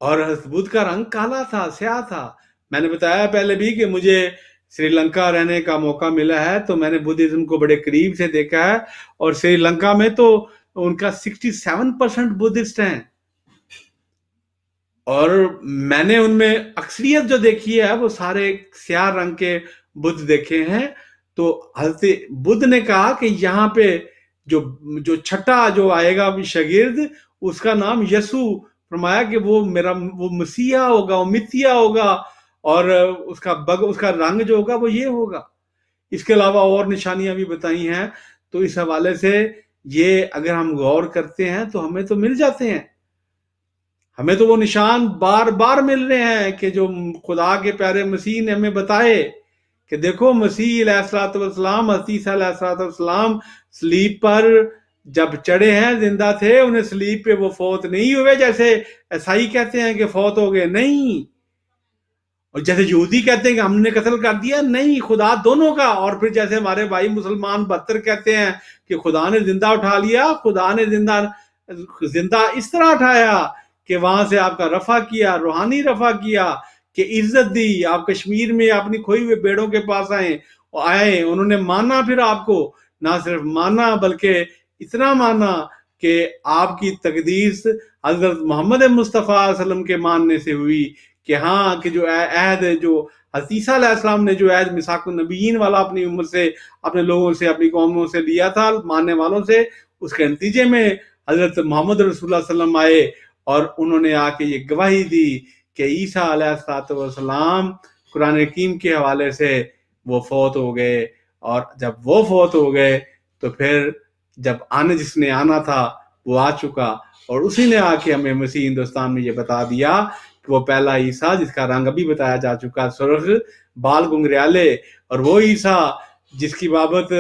اور حضرت بدھ کا رنگ کالا تھا، سیاہ تھا۔ میں نے بتایا پہلے بھی کہ مجھے سری لنکا رہنے کا موقع ملا ہے، تو میں نے بدھزم کو بڑے قریب سے دیکھا ہے، اور سری لنکا میں تو ان کا 67% بدھسٹ ہیں، اور میں نے ان میں اکثریت جو دیکھی ہے وہ سارے سیاہ رنگ کے بدھ دیکھے ہیں۔ تو حضرت بدھ نے کہا کہ یہاں پہ جو چھٹا جو آئے گا شاگرد، اس کا نام یسوع، فرمایا کہ وہ مسیحا ہوگا، وہ متیا ہوگا، اور اس کا رنگ جو ہوگا وہ یہ ہوگا۔ اس کے علاوہ اور نشانیاں بھی بتائی ہیں، تو اس حوالے سے یہ اگر ہم غور کرتے ہیں تو ہمیں تو مل جاتے ہیں، ہمیں تو وہ نشان بار بار مل رہے ہیں کہ جو خدا کے پیارے مسیح نے ہمیں بتائے کہ دیکھو مسیح علیہ السلام، حضرت عیسیٰ علیہ السلام صلیب پر جب چڑھے ہیں زندہ تھے، انہیں صلیب پہ وہ فوت نہیں ہوئے جیسے عیسائی کہتے ہیں کہ فوت ہو گئے، نہیں، اور جیسے یہودی کہتے ہیں کہ ہم نے قتل کر دیا، نہیں، خدا دونوں کا. اور پھر جیسے ہمارے بھائی مسلمان 72 کہتے ہیں کہ خدا نے زندہ اٹھا لیا، خدا نے زندہ اس طرح اٹھایا کہ وہاں سے آپ کا رفع کیا، روحانی رفع کیا، کہ عزت دی. آپ کشمیر میں اپنی کھوئی ہوئے بیڑوں کے پاس آئے، انہوں نے مانا. پھر آپ کو نہ صرف مانا بلکہ اتنا مانا کہ آپ کی تقدیس حضرت محمد مصطفیٰ صلی اللہ علیہ وسلم کے ماننے سے ہوئی، کہ ہاں، کہ جو عہد جو حضرت عیسیٰ علیہ السلام نے جو عہد میثاق النبیین والا اپنی امت سے، اپنے لوگوں سے، اپنی قوموں سے لیا تھا، ماننے والوں سے، اس کے نتیجے میں حضرت محمد رسول اللہ صلی اللہ علیہ وسلم آئے اور انہوں نے آ کے یہ گواہی دی کہ عیسیٰ علیہ السلام قرآن حکیم کے حوالے سے وہ فوت ہو گئے. اور جب وہ فوت ہو گئے تو پھر جب جس نے آنا تھا وہ آ چکا، اور اسی نے آ کے ہمیں مسیح ہندوستان میں یہ بتا دیا کہ وہ پہلا عیسیٰ جس کا رنگ ابھی بتایا جا چکا، سرخ بال گنگریالے، اور وہ عیسیٰ جس کی بابت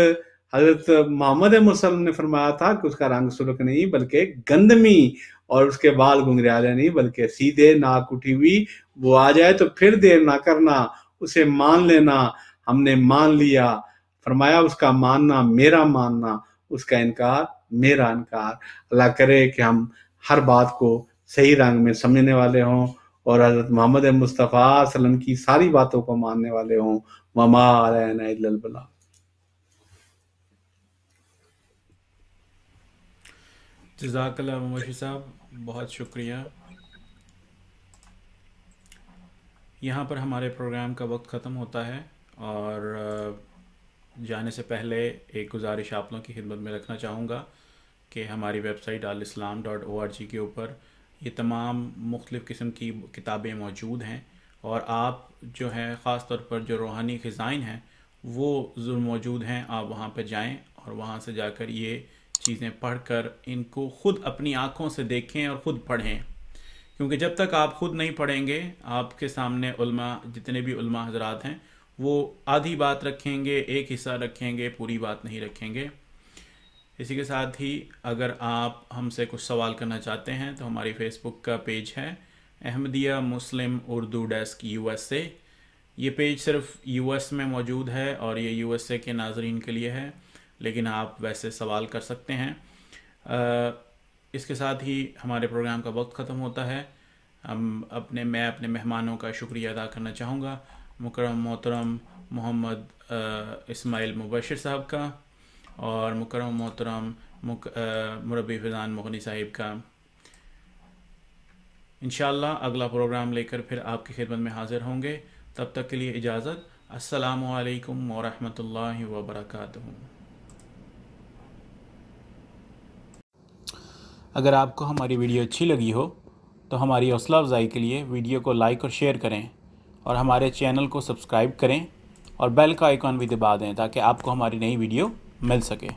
حضرت محمد مسلم نے فرمایا تھا کہ اس کا رنگ سرخ نہیں بلکہ گندمی، اور اس کے بال گنگریالے نہیں بلکہ سیدھے، ناک اٹھی ہوئی، وہ آ جائے تو پھر دیر نہ کرنا، اسے مان لینا. ہم نے مان لیا. فرمایا اس کا ماننا میرا ماننا، اس کا انکار میرا انکار. اللہ کرے کہ ہم ہر بات کو صحیح رنگ میں سمجھنے والے ہوں اور حضرت محمد مصطفیٰ صلی اللہ علیہ وسلم کی ساری باتوں کو ماننے والے ہوں. وما علینا الا البلاغ. جزاک اللہ مبشر صاحب، بہت شکریہ. یہاں پر ہمارے پروگرام کا وقت ختم ہوتا ہے، اور جانے سے پہلے ایک گزارش آپ لوگوں کی خدمت میں رکھنا چاہوں گا کہ ہماری ویب سائٹ alislam.org کے اوپر یہ تمام مختلف قسم کی کتابیں موجود ہیں، اور آپ جو ہیں خاص طور پر جو روحانی خزائن ہیں وہ ضرور موجود ہیں. آپ وہاں پہ جائیں اور وہاں سے جا کر یہ چیزیں پڑھ کر ان کو خود اپنی آنکھوں سے دیکھیں اور خود پڑھیں، کیونکہ جب تک آپ خود نہیں پڑھیں گے، آپ کے سامنے علماء، جتنے بھی علماء حضرات ہیں، وہ آدھی بات رکھیں گے، ایک حصہ رکھیں گے، پوری بات نہیں رکھیں گے. اسی کے ساتھ ہی اگر آپ ہم سے کچھ سوال کرنا چاہتے ہیں تو ہماری فیس بک کا پیج ہے احمدیہ مسلم اردو ڈیسک USA. یہ پیج صرف US میں موجود ہے اور یہ USA کے ناظرین کے لیے ہے، لیکن آپ ویسے سوال کر سکتے ہیں. اس کے ساتھ ہی ہمارے پروگرام کا وقت ختم ہوتا ہے. میں اپنے مہمانوں کا شکریہ ادا کرنا چاہوں گا، مکرم محترم محمد اسماعیل مبشر صاحب کا، اور مکرم محترم مربی فیضان مغنی صاحب کا. انشاءاللہ اگلا پروگرام لے کر پھر آپ کی خدمت میں حاضر ہوں گے. تب تک کے لیے اجازت. السلام علیکم ورحمۃ اللہ وبرکاتہ. اگر آپ کو ہماری ویڈیو اچھی لگی ہو تو ہماری حوصلہ افزائی کے لیے ویڈیو کو لائک اور شیئر کریں، اور ہمارے چینل کو سبسکرائب کریں اور بیل کا آئیکن بھی دبا دیں تاکہ آپ کو ہماری نئی ویڈیو مل سکے.